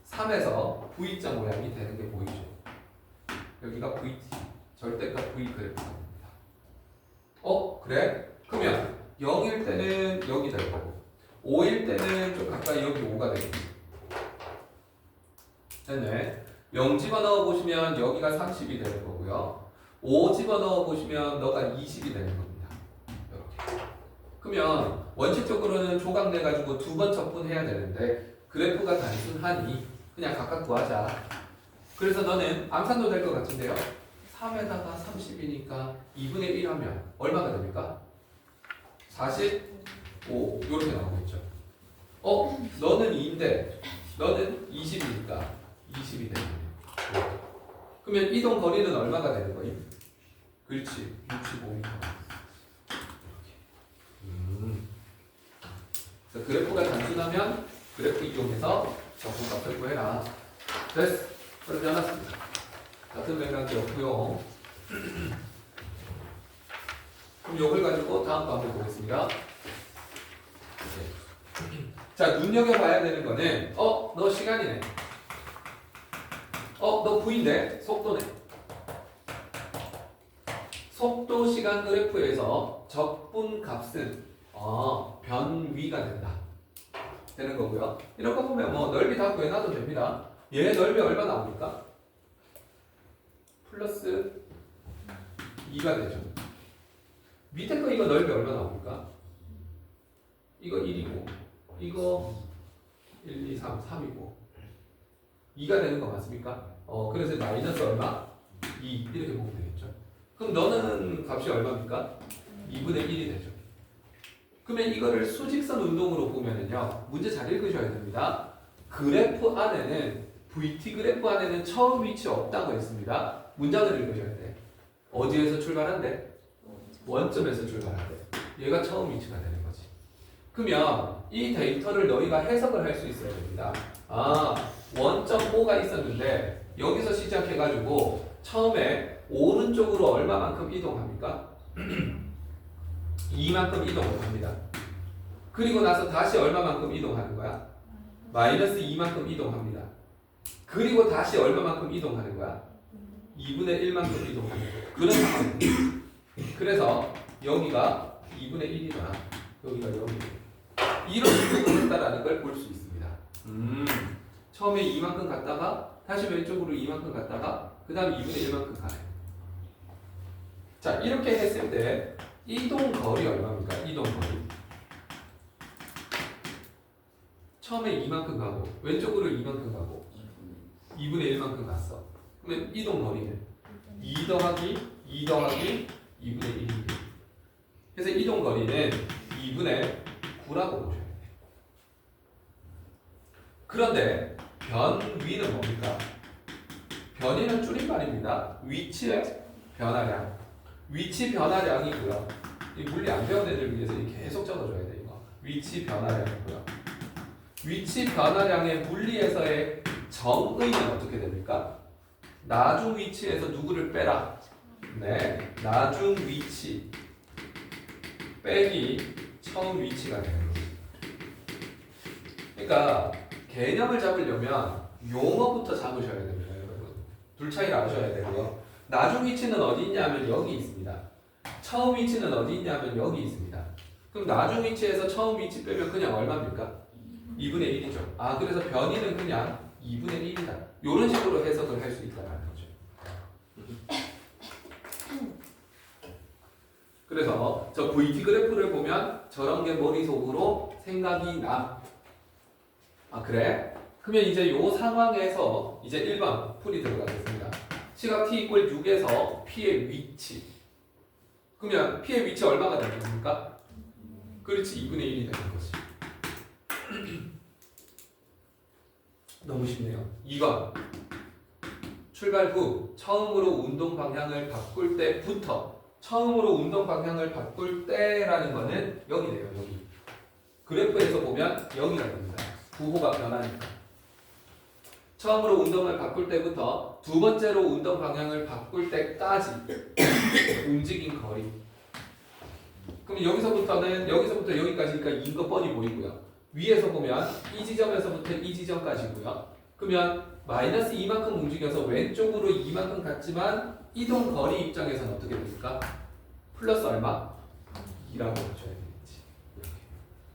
3에서 V자 모양이 되는 게 보이죠. 여기가 VT 절대값 V 그래프가 됩니다. 그래? 그러면 0일 때는 여기 될 거고 5일 때는 좀 가까이 여기 5가 되겠지. 됐네. 0 집어넣어 보시면 여기가 30이 되는 거고요. 5 집어넣어 보시면 너가 20이 되는 겁니다. 이렇게. 그러면 원칙적으로는 조각 내가지고 2번 적분해야 되는데 그래프가 단순하니 그냥 각각 구하자. 그래서 너는 암산도 될 것 같은데요. 3에다가 30이니까 2분의 1 하면 얼마가 됩니까? 45 이렇게 나오겠죠. 너는 2인데 너는 20이니까 20이 되는 거예요. 그러면 이동 거리는 얼마가 되는 거예요? 그렇지, 65m. 그래서 그래프가 단순하면 그래프 이용해서 적분값을 구해라. 됐어. 그러지 않았습니다. 같은 맥락이 없고요. 그럼 이걸 가지고 다음 거 한번 보겠습니다. 자, 눈여겨봐야 되는 거는 너 시간이네. 너 V인데 속도네. 속도 시간 그래프에서 적분 값은 변위가 된다. 되는 거고요. 이런 거 보면 뭐 넓이 다 구해놔도 됩니다. 얘 넓이 얼마 나옵니까? 플러스 2가 되죠. 밑에 거 이거 넓이 얼마 나옵니까? 이거 1이고 이거 1, 2, 3, 3이고 2가 되는 거 맞습니까? 그래서 마이너스 얼마? 2 이렇게 보면 되겠죠. 그럼 너는 값이 얼마입니까? 2분의 1이 되죠. 그러면 이거를 수직선 운동으로 보면은요, 문제 잘 읽으셔야 됩니다. 그래프 안에는 VT 그래프 안에는 처음 위치 없다고 했습니다. 문장을 읽으셔야 돼. 어디에서 출발한대? 원점에서 출발한대. 얘가 처음 위치가 되는 거지. 그러면 이 데이터를 너희가 해석을 할 수 있어야 됩니다. 원점 O가 있었는데 여기서 시작해가지고 처음에 오른쪽으로 얼마만큼 이동합니까? 2만큼 이동을 합니다. 그리고 나서 다시 얼마만큼 이동하는 거야? 마이너스 2만큼 이동합니다. 그리고 다시 얼마만큼 이동하는 거야? 2분의 1만큼 이동하는 거야. 그런 상황입니다. 그래서 여기가 2분의 1이다. 여기가 0이다. 이런 이동을 했다라는 걸 볼 수 있습니다. 처음에 2만큼 갔다가 다시 왼쪽으로 2만큼 갔다가 그 다음 2분의 1만큼 가네. 자, 이렇게 했을 때 이동 거리 얼마입니까? 이동 거리. 처음에 2만큼 가고 왼쪽으로 2만큼 가고 2분의 1만큼 갔어. 그러면 이동 거리는 2 더하기 2 더하기 2분의 1입니다. 그래서 이동 거리는 2분의 9라고 보셔야 돼요. 그런데 변위는 뭡니까? 변위는 줄임말입니다. 위치의 변화량. 위치 변화량이고요. 이 물리 안 배운 애들 위해서 계속 적어줘야 돼, 이거. 위치 변화량이고요. 위치 변화량의 물리에서의 정의는 어떻게 됩니까? 나중 위치에서 누구를 빼라? 네, 나중 위치 빼기 처음 위치가 되는 거죠. 그러니까 개념을 잡으려면 용어부터 잡으셔야 됩니다, 여러분. 둘 차이를 아셔야 되고요. 나중 위치는 어디 있냐면 여기 있습니다. 처음 위치는 어디 있냐면 여기 있습니다. 그럼 나중 위치에서 처음 위치 빼면 그냥 얼마입니까? 2분의 1이죠. 그래서 변위는 그냥 2분의 1이다. 이런 식으로 해석을 할 수 있다는 거죠. 그래서 저 VT 그래프를 보면 저런 게 머릿속으로 생각이 나. 그래? 그러면 이제 이 상황에서 이제 1번 풀이 들어가겠습니다. 시각 t = 6에서 p의 위치. 그러면 p의 위치 얼마가 되는 겁니까? 그렇지, 2분의 1이 되는 거지. 너무 쉽네요. 2번. 출발 후 처음으로 운동 방향을 바꿀 때부터, 처음으로 운동 방향을 바꿀 때라는 거는 여기네요, 여기. 그래프에서 보면 여기가 됩니다. 부호가 변하니까. 처음으로 운동을 바꿀 때부터 두 번째로 운동 방향을 바꿀 때까지 움직인 거리. 그럼 여기서부터 여기까지니까 2인 거 뻔히 보이고요. 위에서 보면 이 지점에서부터 이 지점까지고요. 그러면 마이너스 2만큼 움직여서 왼쪽으로 2만큼 갔지만 이동 거리 입장에서는 어떻게 됩니까? 플러스 얼마? 2라고 하셔야 되겠지. 이렇게.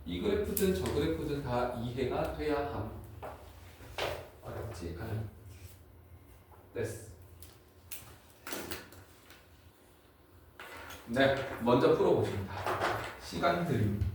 이 그래프든 저 그래프든 다 이해가 돼야 함. 어렵지 않은. 됐어. 네, 먼저 풀어보십니다. 시간 드림.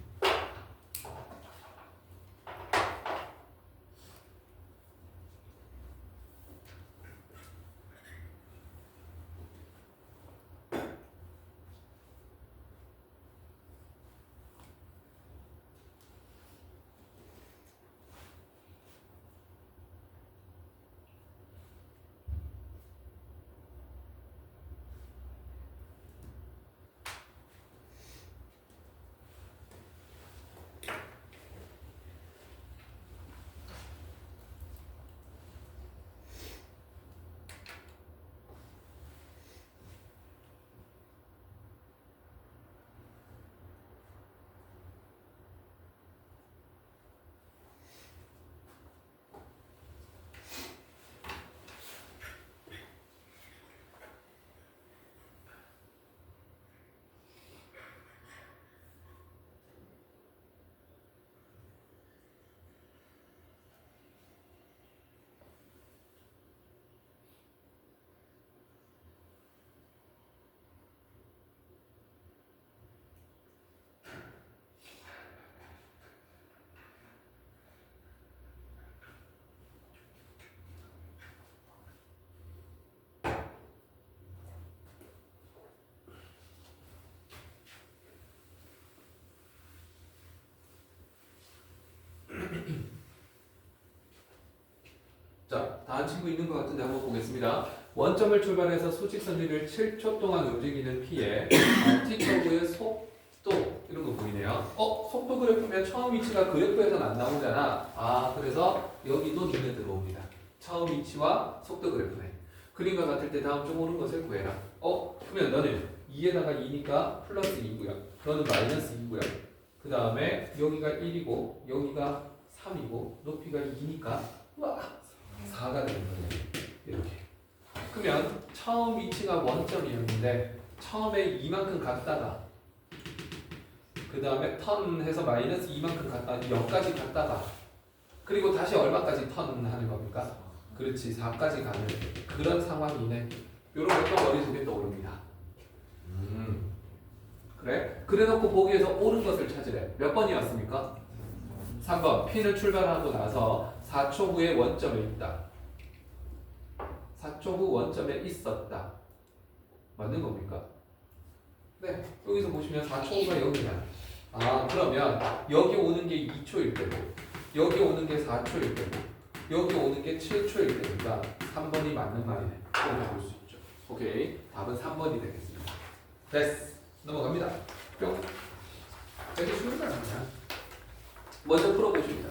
자, 다음 친구 있는 것 같은데 한번 보겠습니다. 원점을 출발해서 수직선리를 7초 동안 움직이는 P에 t커브의 속도 이런 거 보이네요. 속도 그래프면 처음 위치가 그래프에서는 안 나오잖아. 그래서 여기도 눈에 들어옵니다. 처음 위치와 속도 그래프네. 그림과 같을 때 다음 중 옳은 것을 구해라. 그러면 너는 2에다가 2니까 플러스 2고요. 너는 마이너스 2고요. 그 다음에 여기가 1이고 여기가 3이고 높이가 2니까 4가 되는 거예요. 이렇게. 그러면 처음 위치가 원점이었는데 처음에 이만큼 갔다가 그 다음에 턴해서 마이너스 2만큼 갔다가 0까지 갔다가 그리고 다시 얼마까지 턴하는 겁니까? 그렇지, 4까지 가는 그런 상황이네. 이런 것도 머릿속에 떠오릅니다. 그래? 그래놓고 보기에서 옳은 것을 찾으래. 몇 번이었습니까? 3번. P는 출발하고 나서 4초 후에 원점에 있다. 4초 후 원점에 있었다. 맞는 겁니까? 네. 여기서 보시면 4초 후가 여기냐. 그러면 여기 오는 게 2초일 때고 여기 오는 게 4초일 때고 여기 오는 게 7초일 때니까 3번이 맞는 말이네. 이렇게 볼 수 있죠. 오케이. 답은 3번이 되겠습니다. 됐어. 넘어갑니다. 뿅. 되게 쉬운 거 아니야? 먼저 풀어보십니다.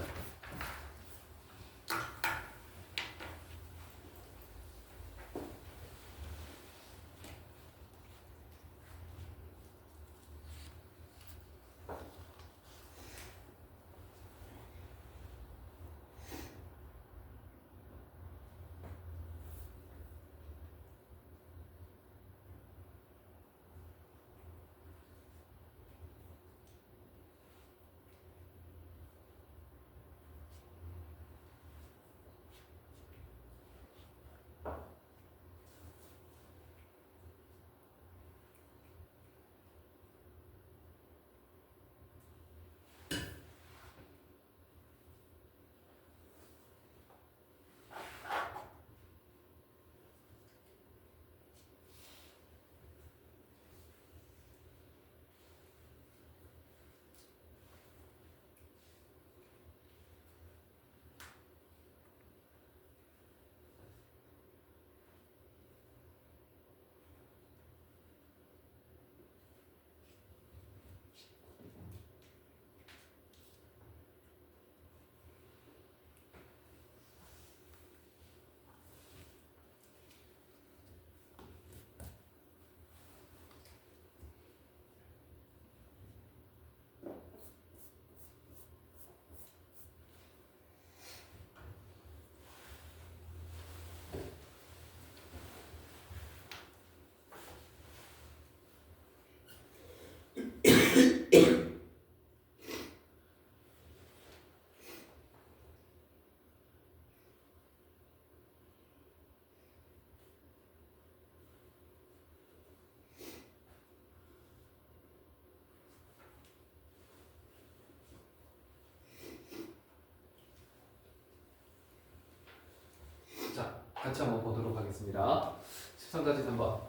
같이 한번 보도록 하겠습니다. 13까지 3번.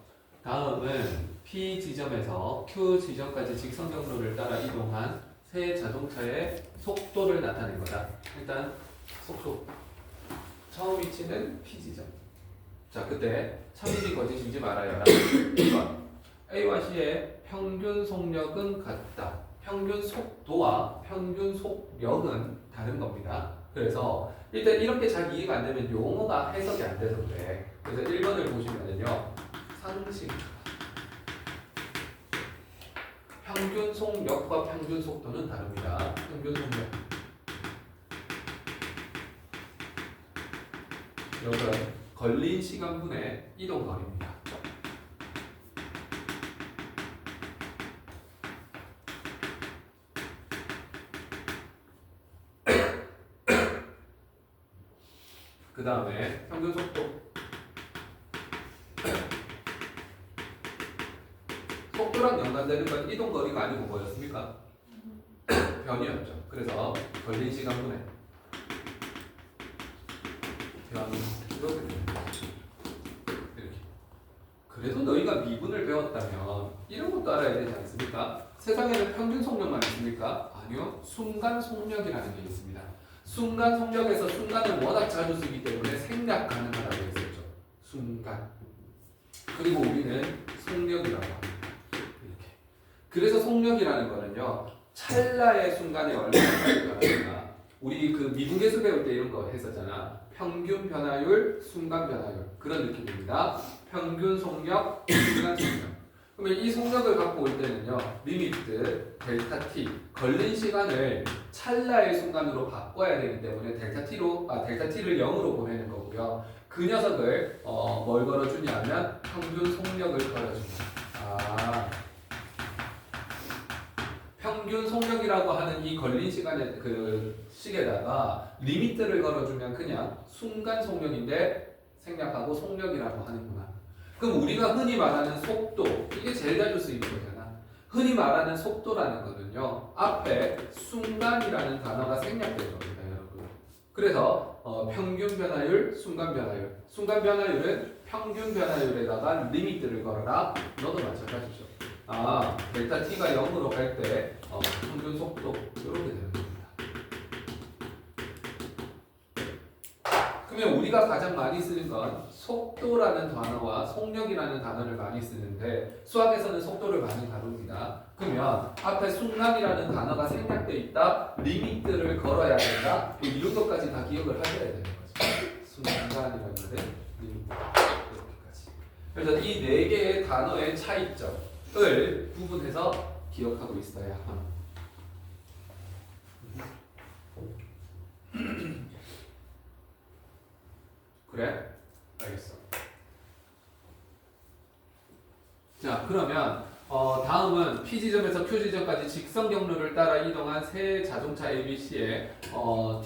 다음은 P 지점에서 Q 지점까지 직선 경로를 따라 이동한 새 자동차의 속도를 나타낸 거다. 일단 속도. 처음 위치는 P 지점. 자, 그때 참이지 거짓인지 말아야. 1번. A와 C의 평균 속력은 같다. 평균 속도와 평균 속력은 다른 겁니다. 그래서 일단 이렇게 잘 이해가 안 되면 용어가 해석이 안 돼서 그래. 그래서 1번을 보시면은요. 상식. 평균 속력과 평균 속도는 다릅니다. 평균 속력. 이것은 걸린 시간분의 이동 거리입니다. 그 다음에 평균 속도. 속도랑 연관되는 건 이동 거리가 아니고 뭐였습니까? 변이었죠. 그래서 걸린 시간분의 변 이렇게 됩니다. 이렇게. 그래도 너희가 미분을 배웠다면 이런 것도 알아야 되지 않습니까? 세상에는 평균 속력만 있습니까? 아니요. 순간 속력이라는 게 있습니다. 순간 속력에서 순간을 워낙 자주 쓰기 때문에 생략 가능하다고 했었죠. 순간. 그리고 우리는 속력이라고 합니다. 이렇게. 그래서 속력이라는 거는요, 찰나의 순간에 얼마나 빨리 변하느냐. 우리 그 미분계수 배울 때 이런 거 했었잖아. 평균 변화율, 순간 변화율. 그런 느낌입니다. 평균 속력, 순간 속력. 그러면 이 속력을 갖고 올 때는요, 리미트 델타 t 걸린 시간을 찰나의 순간으로 바꿔야 되기 때문에 델타 t를 0으로 보내는 거고요. 그 녀석을 뭘 걸어주냐면 평균 속력을 걸어줍니다. 평균 속력이라고 하는 이 걸린 시간의 그 식에다가 리미트를 걸어주면 그냥 순간 속력인데 생략하고 속력이라고 하는구나. 그럼 우리가 흔히 말하는 속도, 이게 제일 자주 쓰이는 거잖아. 흔히 말하는 속도라는 거는요, 앞에 순간이라는 단어가 생략된 겁니다, 여러분. 그래서 평균 변화율, 순간 변화율. 순간 변화율은 평균 변화율에다가 리미트를 걸어라. 너도 마찬가지죠. 델타 t가 0으로 갈 때 평균 속도 이렇게 되는 겁니다. 그러면 우리가 가장 많이 쓰는 건 속도라는 단어와 속력이라는 단어를 많이 쓰는데 수학에서는 속도를 많이 다룹니다. 그러면 앞에 순간이라는 단어가 생략돼 있다, 리미트를 걸어야 된다, 이런 것까지 다 기억을 하셔야 되는 거죠. 순간이라는 건데 리미트 이렇게까지. 그래서 이 네 개의 단어의 차이점을 구분해서 기억하고 있어야 합니다. 그래? 알겠어. 자, 그러면 다음은 P지점에서 Q지점까지 직선 경로를 따라 이동한 새 자동차 ABC의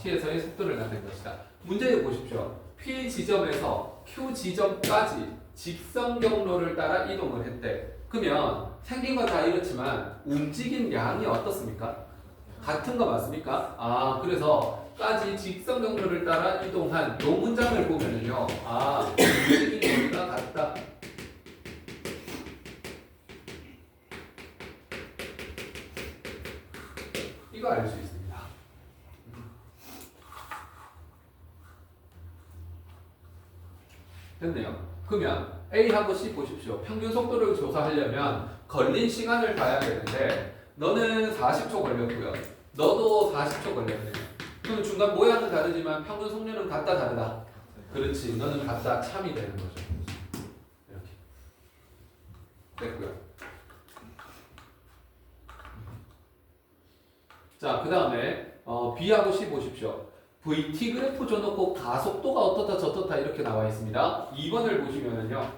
T에서의 속도를 나타낸 것이다. 문제를 보십시오. P지점에서 Q지점까지 직선 경로를 따라 이동을 했대. 그러면 생긴 건 다 이렇지만 움직인 양이 어떻습니까? 같은 거 맞습니까? 그래서 까지 직선 경로를 따라 이동한 요 문장을 보면은요, 움직인 거리가 같다. 이거 알 수 있습니다. 됐네요. 그러면 A하고 C 보십시오. 평균 속도를 조사하려면 걸린 시간을 봐야 되는데 너는 40초 걸렸고요. 너도 40초 걸렸네요. 그럼 중간 모양은 다르지만 평균 속력은 같다 다르다? 그렇지. 너는 같다 참이 되는 거죠. 이렇게 됐고요. 자, 그 다음에 B하고 C 보십시오. VT 그래프 줘놓고 가속도가 어떻다 저떻다 이렇게 나와 있습니다. 2번을 보시면은요,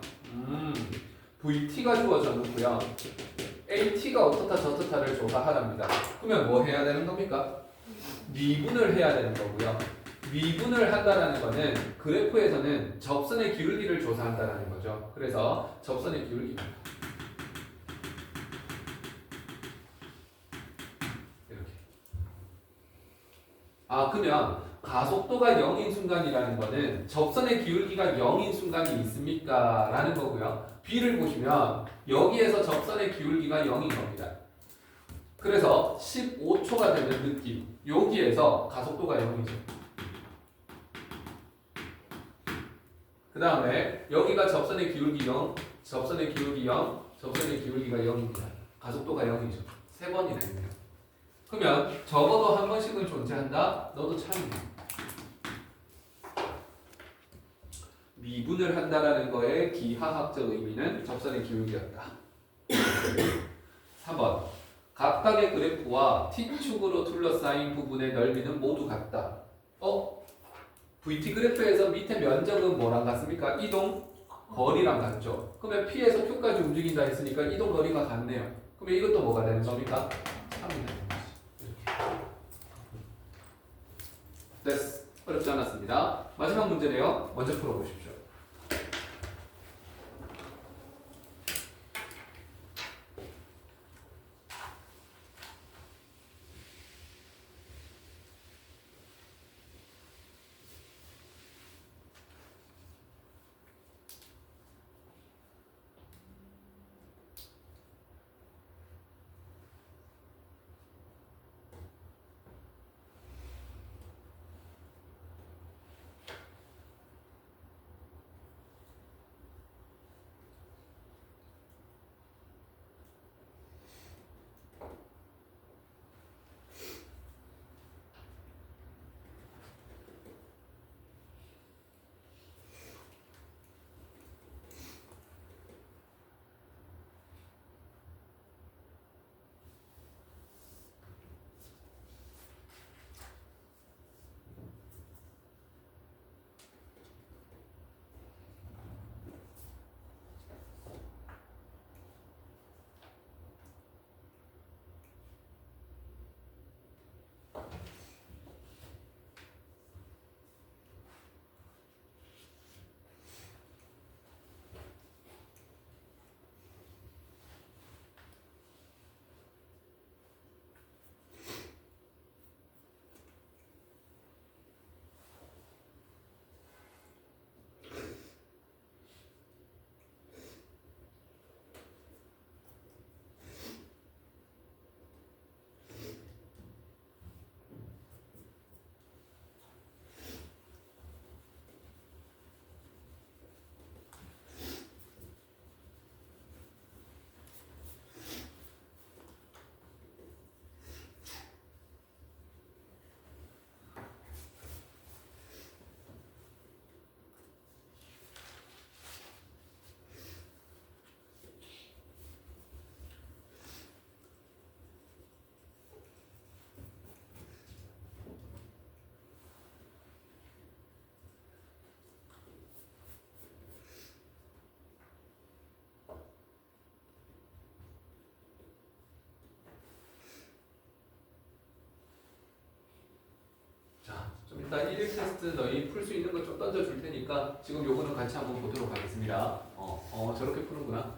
VT가 주어져 놓고요, AT가 어떻다 저떻다를 조사하랍니다. 그러면 뭐 해야 되는 겁니까? 미분을 해야 되는 거고요. 미분을 한다라는 거는 그래프에서는 접선의 기울기를 조사한다라는 거죠. 그래서 접선의 기울기입니다. 이렇게. 그러면 가속도가 0인 순간이라는 거는 접선의 기울기가 0인 순간이 있습니까? 라는 거고요. B를 보시면 여기에서 접선의 기울기가 0인 겁니다. 그래서 15초가 되는 느낌. 여기에서 가속도가 0이죠. 그 다음에 여기가 접선의 기울기 0, 접선의 기울기 0, 접선의 기울기가 0입니다. 가속도가 0이죠. 세 번이나 있네요. 그러면 적어도 한 번씩은 존재한다. 너도 참이네. 미분을 한다라는 거의 기하학적 의미는 접선의 기울기였다. 3번. 각각의 그래프와 T축으로 둘러싸인 부분의 넓이는 모두 같다. VT 그래프에서 밑에 면적은 뭐랑 같습니까? 이동 거리랑 같죠. 그러면 P에서 Q까지 움직인다 했으니까 이동 거리가 같네요. 그러면 이것도 뭐가 되는 겁니까? 3이 되는 거지. 됐어. 어렵지 않았습니다. 마지막 문제네요. 먼저 풀어보십시오. 일단 1일 테스트 너희 풀 수 있는 거 좀 던져줄 테니까 지금 요거는 같이 한번 보도록 하겠습니다. 저렇게 푸는구나.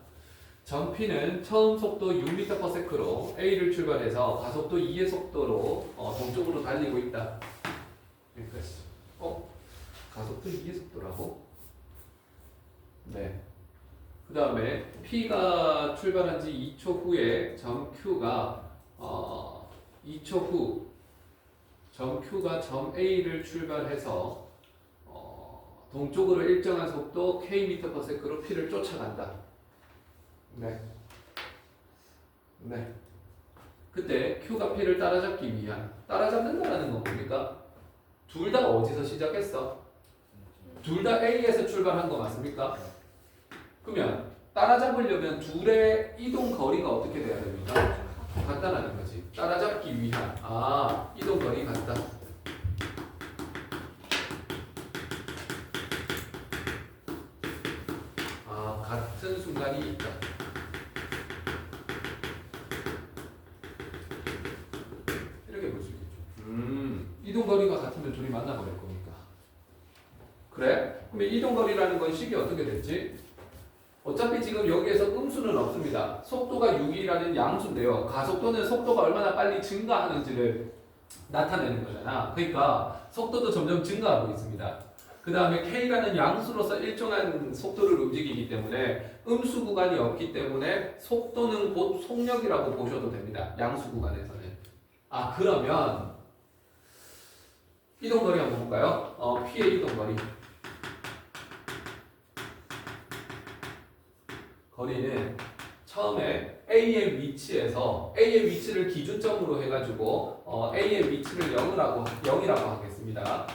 전 P는 처음 속도 6m/s로 A를 출발해서 가속도 2의 속도로 동쪽으로 달리고 있다. 여기까지. 가속도 2의 속도라고? 네. 그 다음에 P가 출발한 지 2초 후에 점 Q가 2초 후 점 Q가 점 A를 출발해서 동쪽으로 일정한 속도 km/s로 P를 쫓아간다. 네. 네. 그때 Q가 P를 따라잡기 위한 따라잡는다라는 건 뭡니까? 둘 다 어디서 시작했어? 둘 다 A에서 출발한 거 맞습니까? 그러면 따라잡으려면 둘의 이동 거리가 어떻게 돼야 됩니까? 같다라는 거지. 따라잡기 위한 이동 거리 같다. 같은 순간이 있다. 이렇게 볼 수 있겠죠. 이동 거리가 같으면 둘이 만나버릴 겁니까? 그래? 그러면 이동 거리라는 건 식이 어떻게 됐지? 어차피 지금 여기에서 음수는 없습니다. 속도가 6이라는 양수인데요. 가속도는 속도가 얼마나 빨리 증가하는지를 나타내는 거잖아. 그러니까 속도도 점점 증가하고 있습니다. 그 다음에 K라는 양수로서 일정한 속도를 움직이기 때문에 음수 구간이 없기 때문에 속도는 곧 속력이라고 보셔도 됩니다. 양수 구간에서는. 그러면 이동거리 한번 볼까요? P의 이동거리. 거리는 처음에 A의 위치에서 A의 위치를 기준점으로 해가지고 A의 위치를 0이라고 하겠습니다.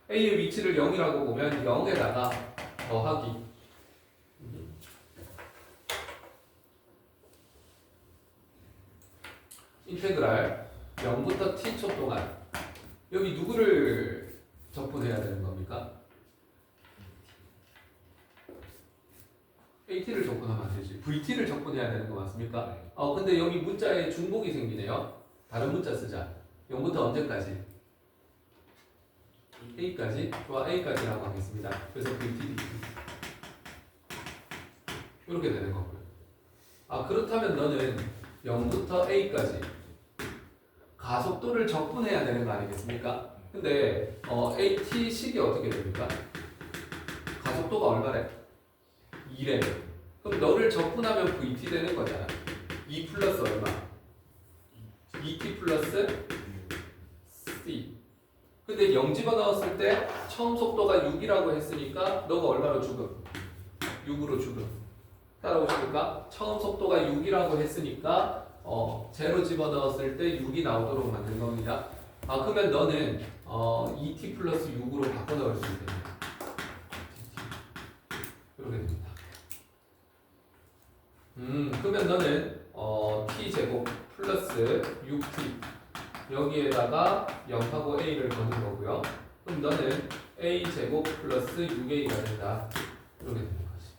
A의 위치를 0이라고 보면 0에다가 더하기 인테그랄 0부터 t초 동안 여기 누구를 적분해야 되는 겁니까? AT를 적분하면 안 되지. VT를 적분해야 되는 거 맞습니까? 근데 여기 문자에 중복이 생기네요. 다른 문자 쓰자. 0부터 언제까지? A까지? 좋아, A까지라고 하겠습니다. 그래서 VT, 이렇게 되는 거고요. 그렇다면 너는 0부터 A까지 가속도를 적분해야 되는 거 아니겠습니까? 근데 AT식이 어떻게 됩니까? 가속도가 얼마래? 2래. 그럼 너를 적분하면 VT 되는 거잖아. 2 플러스 얼마? 2T 플러스 C. 근데 0 집어넣었을 때 처음 속도가 6이라고 했으니까 너가 얼마로 죽음? 6으로 죽음. 따라오십니까? 처음 속도가 6이라고 했으니까 제로 집어넣었을 때 6이 나오도록 만든 겁니다. 그러면 너는 2t 플러스 6으로 바꿔 넣을 수 있겠네요. 이렇게 됩니다. 그러면 너는 t제곱 플러스 6t 여기에다가 0하고 a를 거는 거고요. 그럼 너는 a제곱 플러스 6a가 된다. 이렇게 되는 거지.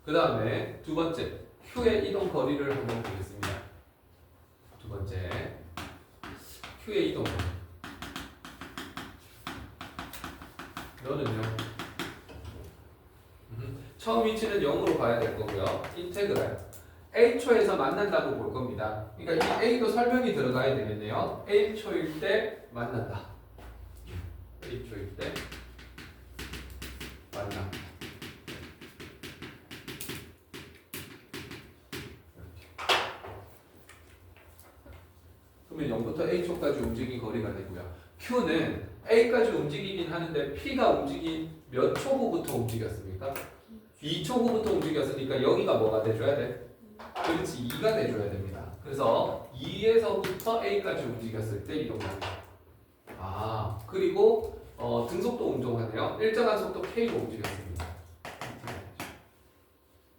그 다음에 두 번째 q의 이동 거리를 한번 보겠습니다. 두 번째 q의 이동 거리. 너는요? 처음 위치는 0으로 가야 될 거고요. 인테그랄 A초에서 만난다고 볼 겁니다. 그러니까 이 A도 설명이 들어가야 되겠네요. A초일 때 만난다. A초일 때 만나. 그러면 0부터 A초까지 움직인 거리가 되고요. Q는 A까지 움직이긴 하는데 P가 움직인 몇 초 후부터 움직였습니까? 2초 후부터 움직였으니까 여기가 뭐가 돼줘야 돼? 그렇지, 2가 돼줘야 됩니다. 그래서 2에서부터 A까지 움직였을 때 이동 거리. 그리고 등속도 운동하네요. 일정한 속도 K로 움직였습니다.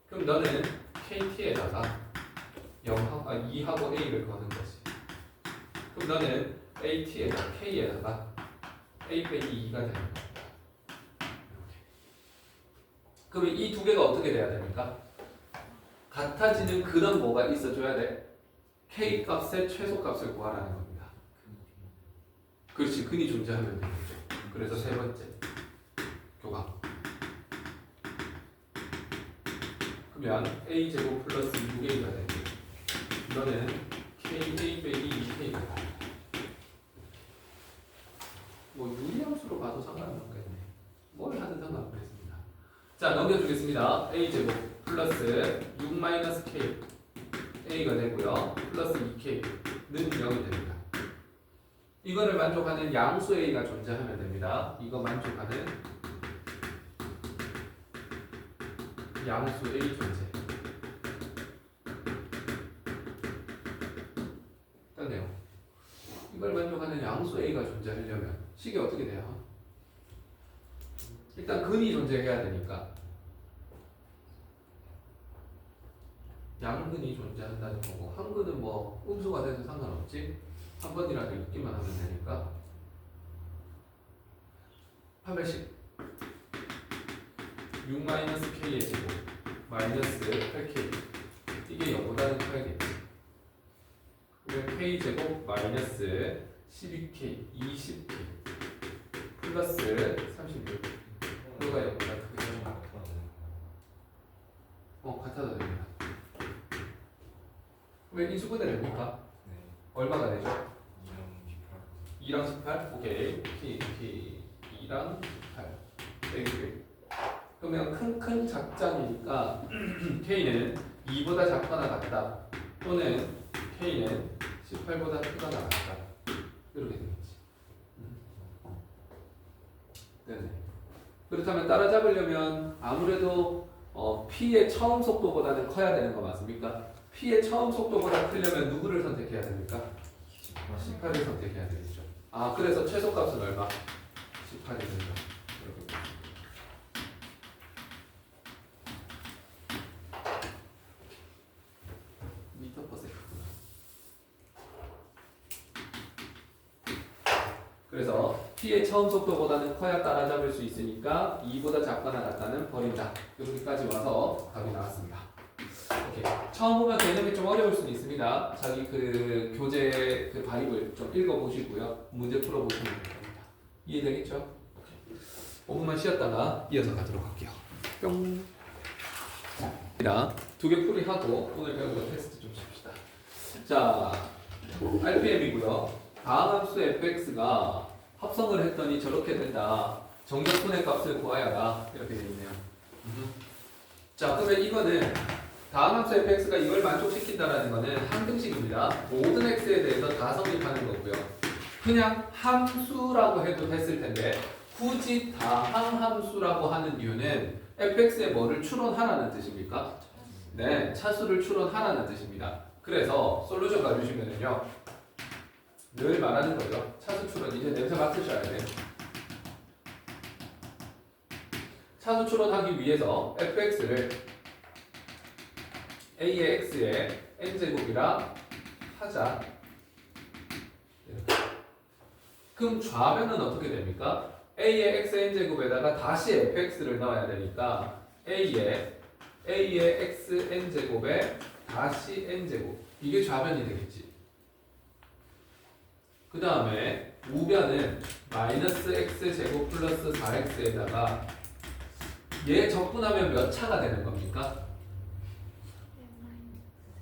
그럼 너는 KT에다가 2하고 A를 거는 거지. 그럼 너는 AT에다가 K에다가 A 빼기 2가 되는 거야. 그러면 이 두 개가 어떻게 돼야 됩니까? 같아지는 그런 뭐가 있어줘야 돼? K 값의 최소값을 구하라는 겁니다. 그렇지, 근이 존재하면 되겠죠. 그래서 세 번째 교각. 그러면 A제곱 플러스 6A가 되고 이거는 KA 빼기 2K가 됩니다. 뭐 유리함수로 봐도 상관은 없겠네. 뭘 하든 상관없겠습니다. 자, 넘겨주겠습니다. A제곱 플러스 6 마이너스 K A가 되고요. 플러스 2K는 0이 됩니다. 이거를 만족하는 양수 A가 존재하면 됩니다. 이거 만족하는 양수 A 존재. 됐네요. 이걸 만족하는 양수 A가 존재하려면 식이 어떻게 돼요? 일단 근이 존재해야 되니까 양근이 존재한다는 거고, 한근은 뭐 음수가 돼도 상관없지. 한 번이라도 읽기만 하면 되니까. 판별식 6-k의 제곱 마이너스 8k 이게 0보다는 커야겠지. 그러면 k 제곱 마이너스 12k 20k 플러스 36 이거가 0보다 크겠죠. 같아도 됩니다. 왜 인수분해 됩니까? 네. 얼마가 되죠? 2랑 18. 2랑 18? 오케이. K 2랑 18 빼기. 그러면 큰 작작이니까 K는 2보다 작거나 같다 또는 K는 18보다 크거나 같다 이렇게 되겠지. 네네. 그렇다면 따라잡으려면 아무래도 P의 처음 속도보다는 커야 되는 거 맞습니까? P의 처음 속도보다 크려면 누구를 선택해야 됩니까? 18을 선택해야 되겠죠. 아, 그래서 최소값은 얼마? 18이 된다. 이렇게. 미터 퍼 세컨드구나. 그래서 P의 처음 속도보다는 커야 따라잡을 수 있으니까 2보다 작거나 같다는 버린다. 이렇게까지 와서 답이 나왔습니다. 오케이. 처음 보면 개념이 좀 어려울 수는 있습니다. 자기 그 교재 그 발입을 좀 읽어보시고요. 문제 풀어보시면 됩니다. 이해되겠죠? 오케이. 5분만 쉬었다가 이어서 가도록 할게요. 뿅. 자, 두 개 풀이하고 오늘 배운 거 테스트 좀 칩시다. 자, RPM이고요. 다음 함수 fx가 합성을 했더니 저렇게 된다. 정적분의 값을 구하여라. 이렇게 되어 있네요. 자, 그러면 이거는 다음 함수 fx가 이걸 만족시킨다는 거는 항등식입니다. 모든 x에 대해서 다 성립하는 거고요. 그냥 함수라고 해도 됐을 텐데 굳이 다항함수라고 하는 이유는 fx에 뭐를 추론하라는 뜻입니까? 네, 차수를 추론하라는 뜻입니다. 그래서 솔루션 가주시면은요 늘 말하는 거죠. 차수 추론 이제 냄새 맡으셔야 돼요. 차수 추론하기 위해서 fx를 a의 x의 n제곱이라 하자. 이렇게. 그럼 좌변은 어떻게 됩니까? a의 x n제곱에다가 다시 fx를 넣어야 되니까 a의 x n제곱에 다시 n제곱 이게 좌변이 되겠지. 그 다음에 우변은 마이너스 x제곱 플러스 4x에다가 얘 적분하면 몇 차가 되는 겁니까?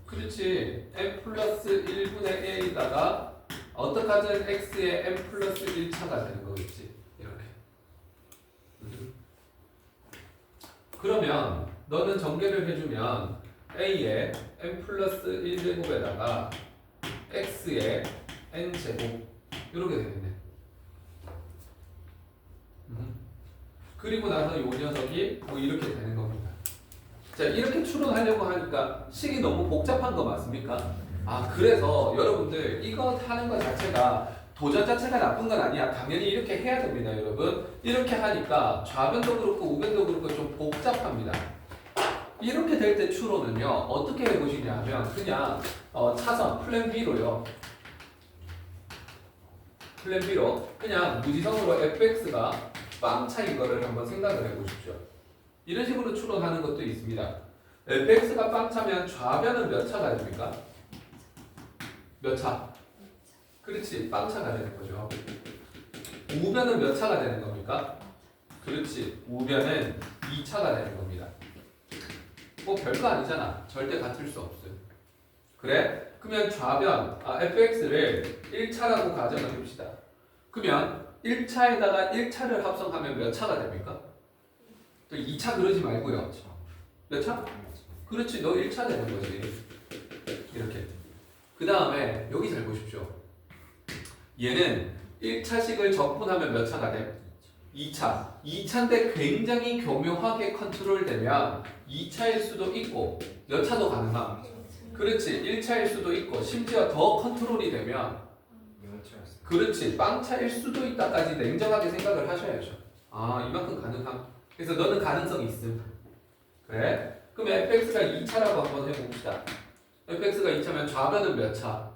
그렇지. n 플러스 1분의 a에다가 어떡하든 x의 n 플러스 1차가 되는 거겠지. 이렇게. 그러면 너는 전개를 해주면 a의 n 플러스 1제곱에다가 x의 n제곱 이렇게 되겠네. 그리고 나서 이 녀석이 뭐 이렇게 되는 겁니다. 자, 이렇게 추론하려고 하니까 식이 너무 복잡한 거 맞습니까? 아, 그래서 여러분들 이거 하는 것 자체가 도전 자체가 나쁜 건 아니야. 당연히 이렇게 해야 됩니다, 여러분. 이렇게 하니까 좌변도 그렇고 우변도 그렇고 좀 복잡합니다. 이렇게 될 때 추론은요 어떻게 해보시냐 하면 그냥 차선 플랜 B로요. 플랜 B로 그냥 무지성으로 fx가 빵차인 거를 한번 생각을 해보십시오. 이런 식으로 추론하는 것도 있습니다. fx가 빵차면 좌변은 몇 차가 됩니까? 몇 차? 그렇지, 빵차가 되는 거죠. 우변은 몇 차가 되는 겁니까? 그렇지, 우변은 2차가 되는 겁니다. 뭐 별거 아니잖아. 절대 같을 수 없어요. 그래? 그러면 좌변 fx를 1차라고 가정을 해봅시다. 그러면 1차에다가 1차를 합성하면 몇 차가 됩니까? 또 2차 그러지 말고요. 몇 차? 그렇지, 너 1차 되는 거지. 이렇게. 그 다음에 여기 잘 보십시오. 얘는 1차식을 적분하면 몇 차가 돼? 2차. 2차인데 굉장히 교묘하게 컨트롤되면 2차일 수도 있고 몇 차도 가능함? 그렇지, 1차일 수도 있고 심지어 더 컨트롤이 되면 영차였어. 그렇지, 빵차일 수도 있다까지 냉정하게 생각을 하셔야죠. 아, 이만큼 가능함. 그래서 너는 가능성이 있음. 그래? 그럼 fx가 2차라고 한번 해봅시다. fx가 2차면 좌변은 몇 차?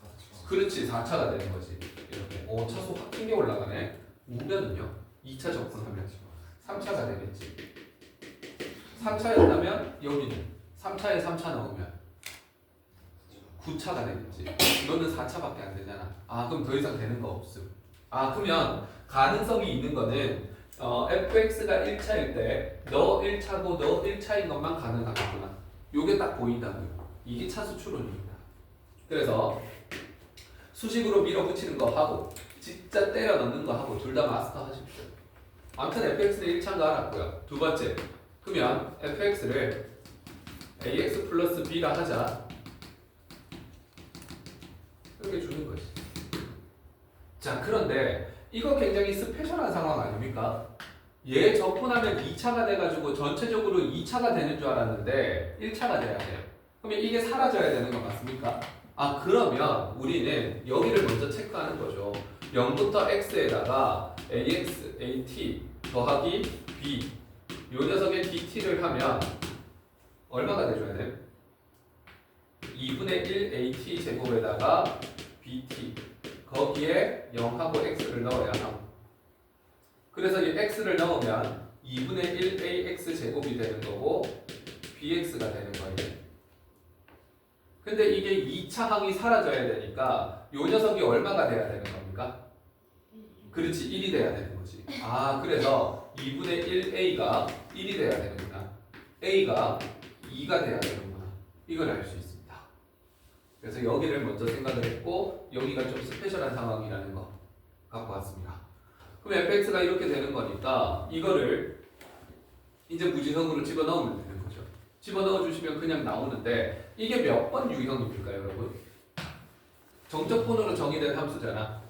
4차. 그렇지, 4차가 되는 거지. 이렇게. 오, 차수 확 튕겨 올라가네. 우변은요? 2차 적분하면 3차가 되겠지. 3차였다면 여기는 3차에 3차 넣으면 9차가 되겠지. 너는 4차밖에 안 되잖아. 아, 그럼 더 이상 되는 거 없음. 아, 그러면 가능성이 있는 거는 fx가 1차일 때 너 1차고 너 1차인 것만 가능하겠구나. 요게 딱 보인다고요. 이게 차수 추론입니다. 그래서 수식으로 밀어붙이는 거 하고 진짜 때려 넣는 거 하고 둘 다 마스터 하십시오. 아무튼 fx는 1차인 거 알았고요. 두 번째, 그러면 fx를 ax 플러스 b라 하자. 이렇게 주는 거지. 자, 그런데 이거 굉장히 스페셜한 상황 아닙니까? 얘 적분하면 2차가 돼가지고 전체적으로 2차가 되는 줄 알았는데 1차가 돼야 돼요. 그러면 이게 사라져야 되는 거 맞습니까? 아, 그러면 우리는 여기를 먼저 체크하는 거죠. 0부터 x에다가 ax, at 더하기 b 요 녀석의 dt를 하면 얼마가 돼줘야 돼? 2분의 1 at 제곱에다가 bt 거기에 0하고 x를 넣어야 함. 그래서 이 x를 넣으면 2분의 1 ax 제곱이 되는 거고 bx가 되는 거예요. 근데 이게 2차 항이 사라져야 되니까 요 녀석이 얼마가 돼야 되는 겁니까? 그렇지, 1이 돼야 되는 거지. 아, 그래서 2분의 1a가 1이 돼야 되는구나. a가 2가 돼야 되는구나. 이걸 알 수 있습니다. 그래서 여기를 먼저 생각을 했고 여기가 좀 스페셜한 상황이라는 거 갖고 왔습니다. 그럼 fx가 이렇게 되는 거니까 이거를 이제 무지성으로 집어넣으면 되는 거죠. 집어넣어 주시면 그냥 나오는데 이게 몇 번 유형입니까, 여러분? 정적분으로 정의된 함수잖아.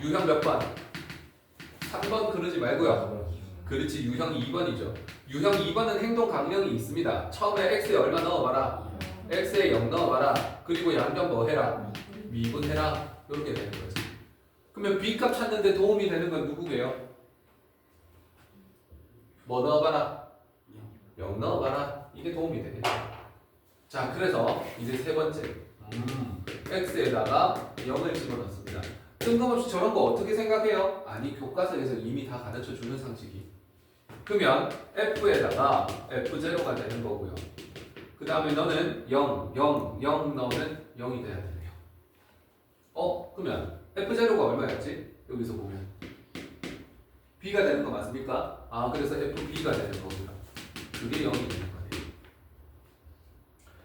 유형 몇 번? 3번 그러지 말고요. 그렇지, 유형 2번이죠. 유형 2번은 행동 강령이 있습니다. 처음에 x에 얼마 넣어봐라. x에 0 넣어봐라. 그리고 양변 뭐 해라? 미분해라. 이렇게 되는 거지. 그러면 b값 찾는데 도움이 되는 건 누구게요? 뭐 넣어봐라? 0 넣어봐라. 이게 도움이 되겠죠. 자, 그래서 이제 세 번째 x에다가 0을 집어넣습니다. 뜬금없이 저런 거 어떻게 생각해요? 아니, 교과서에서 이미 다 가르쳐 주는 상식이. 그러면 f에다가 f0가 되는 거고요. 그 다음에 너는 0, 0, 0 넣으면 0이 돼야 되네요. 그러면 f0가 얼마였지? 여기서 보면 b가 되는 거 맞습니까? 아, 그래서 fb가 되는 거고요. 그게 0이 되는 거네요.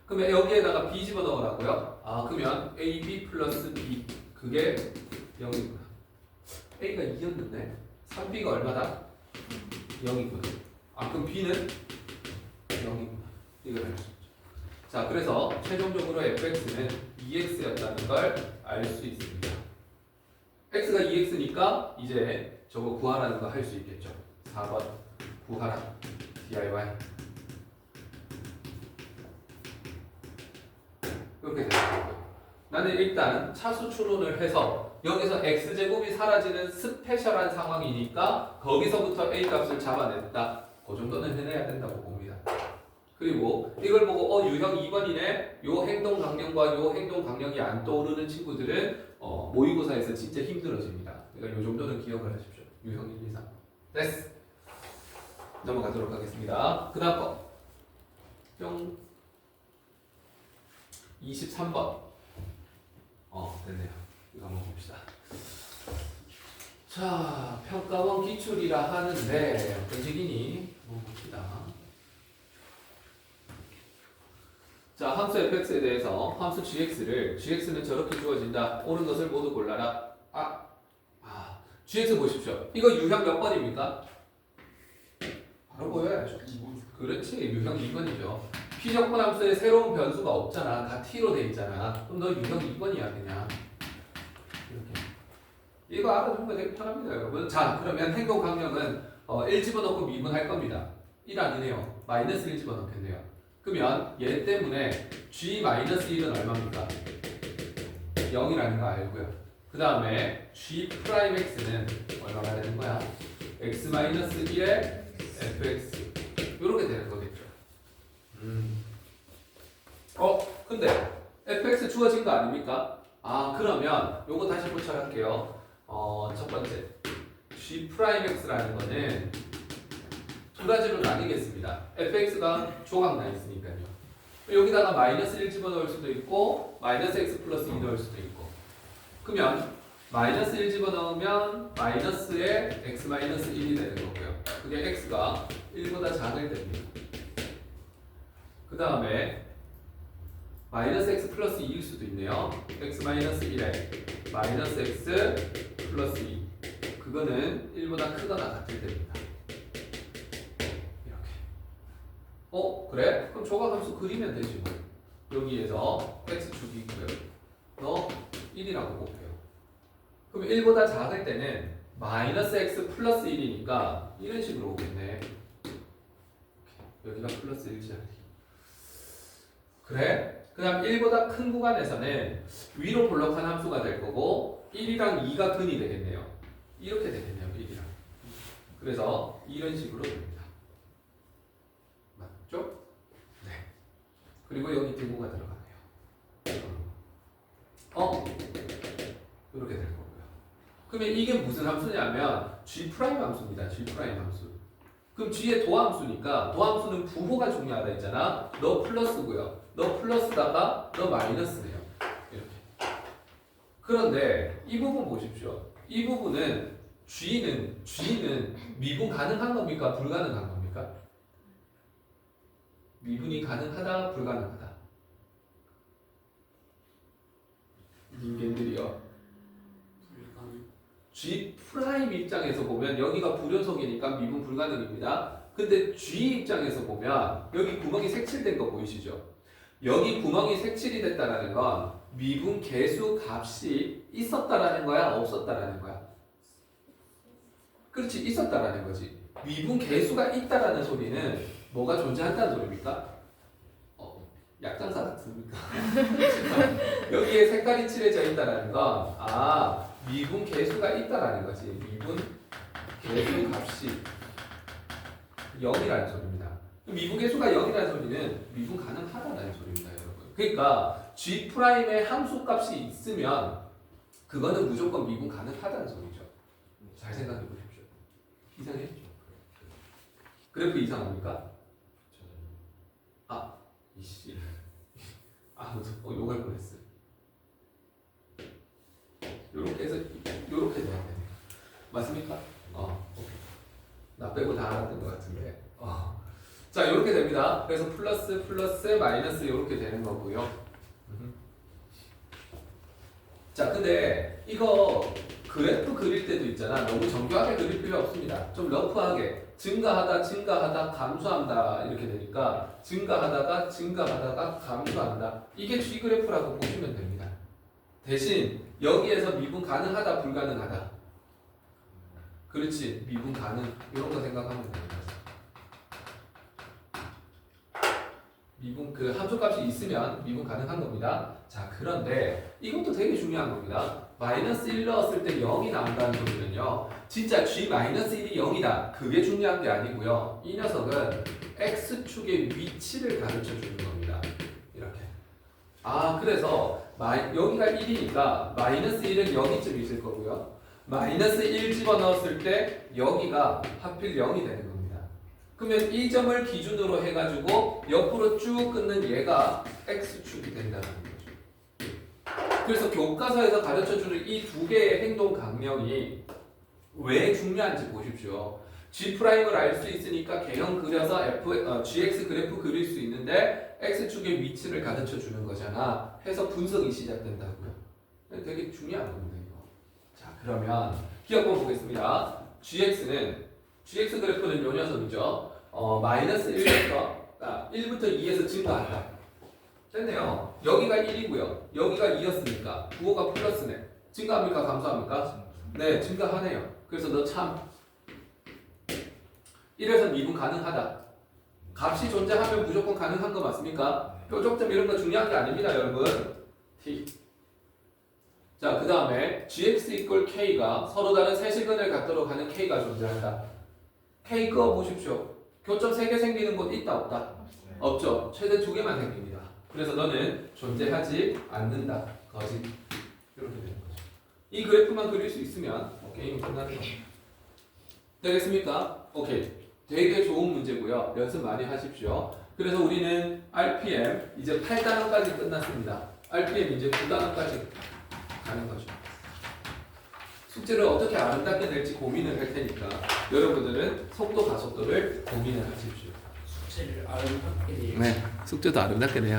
그러면 여기에다가 b 집어넣으라고요? 아, 그러면 ab 플러스 b 그게 0이구나. a가 2였는데 3b가 얼마다? 0이구나. 아, 그럼 b는 0이구나. 이걸 알 수 있죠. 자, 그래서 최종적으로 fx는 2x였다는 걸 알 수 있습니다. x가 2x니까 이제 저거 구하라는 거 할 수 있겠죠. 4번 구하라. DIY. 이렇게 되는 거고요. 나는 일단 차수 추론을 해서 여기서 x제곱이 사라지는 스페셜한 상황이니까 거기서부터 a 값을 잡아냈다. 그 정도는 해내야 된다고 봅니다. 그리고 이걸 보고 유형 2번이네. 요 행동 강령과 요 행동 강령이 안 떠오르는 친구들은 모의고사에서 진짜 힘들어집니다. 그러니까 요 정도는 기억을 하십시오. 유형 1, 2, 3. 됐어. 넘어가도록 하겠습니다. 그 다음 거. 뿅. 23번. 됐네요. 이거 한번 봅시다. 자, 평가원 기출이라 하는데 어떤 식이니? 한번 봅시다. 자, 함수 fx에 대해서 함수 gx는 저렇게 주어진다. 옳은 것을 모두 골라라. gx 보십시오. 이거 유형 몇 번입니까? 바로 보여야죠. 그렇지, 유형 2번이죠. 피적분 함수에 새로운 변수가 없잖아. 다 t로 돼 있잖아. 그럼 너 유형 2번이야 그냥. 이렇게. 이거 알아두는 거 되게 편합니다, 여러분. 자, 그러면 행동 강령은 1 집어넣고 미분할 겁니다. 1 아니네요. 마이너스 1 집어넣겠네요. 그러면 얘 때문에 g-1은 얼마입니까? 0이라는 거 알고요. 그 다음에 g'(x는) 얼마가 되는 거야? x-1의 fx 이렇게 되는 거겠죠. 근데 fx 주어진 거 아닙니까? 그러면 요거 다시 고찰할게요. 첫 번째 g'(x라는 거는 두 가지로 나뉘겠습니다. fx가 조각 나 있으니까요. 여기다가 마이너스 1 집어넣을 수도 있고 마이너스 x 플러스 2 넣을 수도 있고. 그러면 마이너스 1 집어넣으면 마이너스의 x 마이너스 1이 되는 거고요. 그게 x가 1보다 작을 때입니다. 그 다음에 마이너스 x 플러스 2일 수도 있네요. x 마이너스 1에 마이너스 x 플러스 2. 그거는 1보다 크거나 같을 때입니다. 이렇게. 그래? 그럼 조각함수 그리면 되지 뭐. 여기에서 x축이 있고요. 너 1이라고 볼게요. 그럼 1보다 작을 때는 마이너스 x 플러스 1이니까 이런 식으로 오겠네. 여기가 플러스 1지. 그래? 그 다음 1보다 큰 구간에서는 위로 볼록한 함수가 될 거고 1이랑 2가 근이 되겠네요. 이렇게 되겠네요. 1이랑. 그래서 이런 식으로 됩니다. 맞죠? 네. 그리고 여기 등호가 들어가네요. 이렇게 될 거고요. 그러면 이게 무슨 함수냐면 G' 함수입니다. G' 함수. 그럼 G의 도함수니까 도함수는 부호가 중요하다 했잖아. 너 플러스고요. 너 플러스다가 너 마이너스네요. 이렇게. 그런데 이 부분 보십시오. 이 부분은 G는 미분 가능한 겁니까? 불가능한 겁니까? 미분이 가능하다, 불가능하다. 인간들이요. G' 입장에서 보면 여기가 불연속이니까 미분 불가능입니다. 근데 G 입장에서 보면 여기 구멍이 색칠된 거 보이시죠? 여기 구멍이 색칠이 됐다라는 건 미분 계수 값이 있었다라는 거야, 없었다라는 거야? 그렇지, 있었다라는 거지. 미분 계수가 있다라는 소리는 뭐가 존재한다는 소리입니까? 약장사 같습니까? 여기에 색깔이 칠해져 있다라는 건 미분 계수가 있다라는 거지. 미분 계수 값이 0이라는 소리입니다. 미분 계수가 0이라는 소리는 미분 가능하다는 소리입니다, 여러분. 그러니까 G'의 함수 값이 있으면 그거는 무조건 미분 가능하다는 소리죠. 잘 생각해 보십시오. 이상해? 그래프 이상합니까? 이씨. 욕할 뻔했어. 요렇게 해서 요렇게 돼야 돼. 맞습니까? 오케이. 나 빼고 다 알았던 것 같은데. 자, 요렇게 됩니다. 그래서 플러스 마이너스 요렇게 되는 거고요. 자, 근데 이거 그래프 그릴 때도 있잖아. 너무 정교하게 그릴 필요 없습니다. 좀 러프하게 증가하다 감소한다 이렇게 되니까 증가하다가 감소한다. 이게 G 그래프라고 보시면 됩니다. 대신 여기에서 미분 가능하다 불가능하다. 그렇지, 미분 가능 이런 거 생각하면 됩니다. 미분 그 함수값이 있으면 미분 가능한 겁니다. 자, 그런데 이것도 되게 중요한 겁니다. 마이너스 1 넣었을 때 0이 나온다는 소리는요, 진짜 G-1이 0이다 그게 중요한 게 아니고요, 이 녀석은 X축의 위치를 가르쳐 주는 겁니다. 이렇게. 그래서 여기가 1이니까 마이너스 1은 여기쯤 있을 거고요, 마이너스 1 집어넣었을 때 여기가 하필 0이 되는 겁니다. 그러면 이 점을 기준으로 해가지고 옆으로 쭉 끊는 얘가 X축이 된다는 거죠. 그래서 교과서에서 가르쳐주는 이 두 개의 행동 강령이 왜 중요한지 보십시오. G'을 알 수 있으니까 개형 그려서 GX 그래프 그릴 수 있는데 X축의 위치를 가르쳐 주는 거잖아. 해서 분석이 시작된다고요. 되게 중요한 겁니다, 이거. 자, 그러면 기억번 보겠습니다. GX 그래프는 요 녀석이죠. 마이너스 1부터 2에서 증가한다. 됐네요. 여기가 1이고요. 여기가 2였으니까 9호가 플러스네. 증가합니까? 감소합니까? 네, 증가하네요. 그래서 너 참 1에서 미분 가능하다. 값이 존재하면 무조건 가능한 거 맞습니까? 표적점 이런 거 중요한 게 아닙니다, 여러분. T. 자, 그 다음에 gx equal k가 서로 다른 세시근을 갖도록 하는 k가 존재한다. k 그어 보십시오. 교점 3개 생기는 곳 있다, 없다? 없죠. 최대 2개만 생깁니다. 그래서 너는 존재하지 않는다. 거짓. 이렇게 되는 거죠. 이 그래프만 그릴 수 있으면 게임 끝나는 겁니다. 되겠습니까? 오케이. 되게 좋은 문제고요. 연습 많이 하십시오. 그래서 우리는 RPM 이제 8단원까지 끝났습니다. RPM 이제 9단원까지 가는 거죠. 숙제를 어떻게 아름답게 낼지 고민을 할 테니까 여러분들은 속도 가속도를 고민을 하십시오. 숙제를 아름답게 내요. 네, 숙제도 아름답게 내요.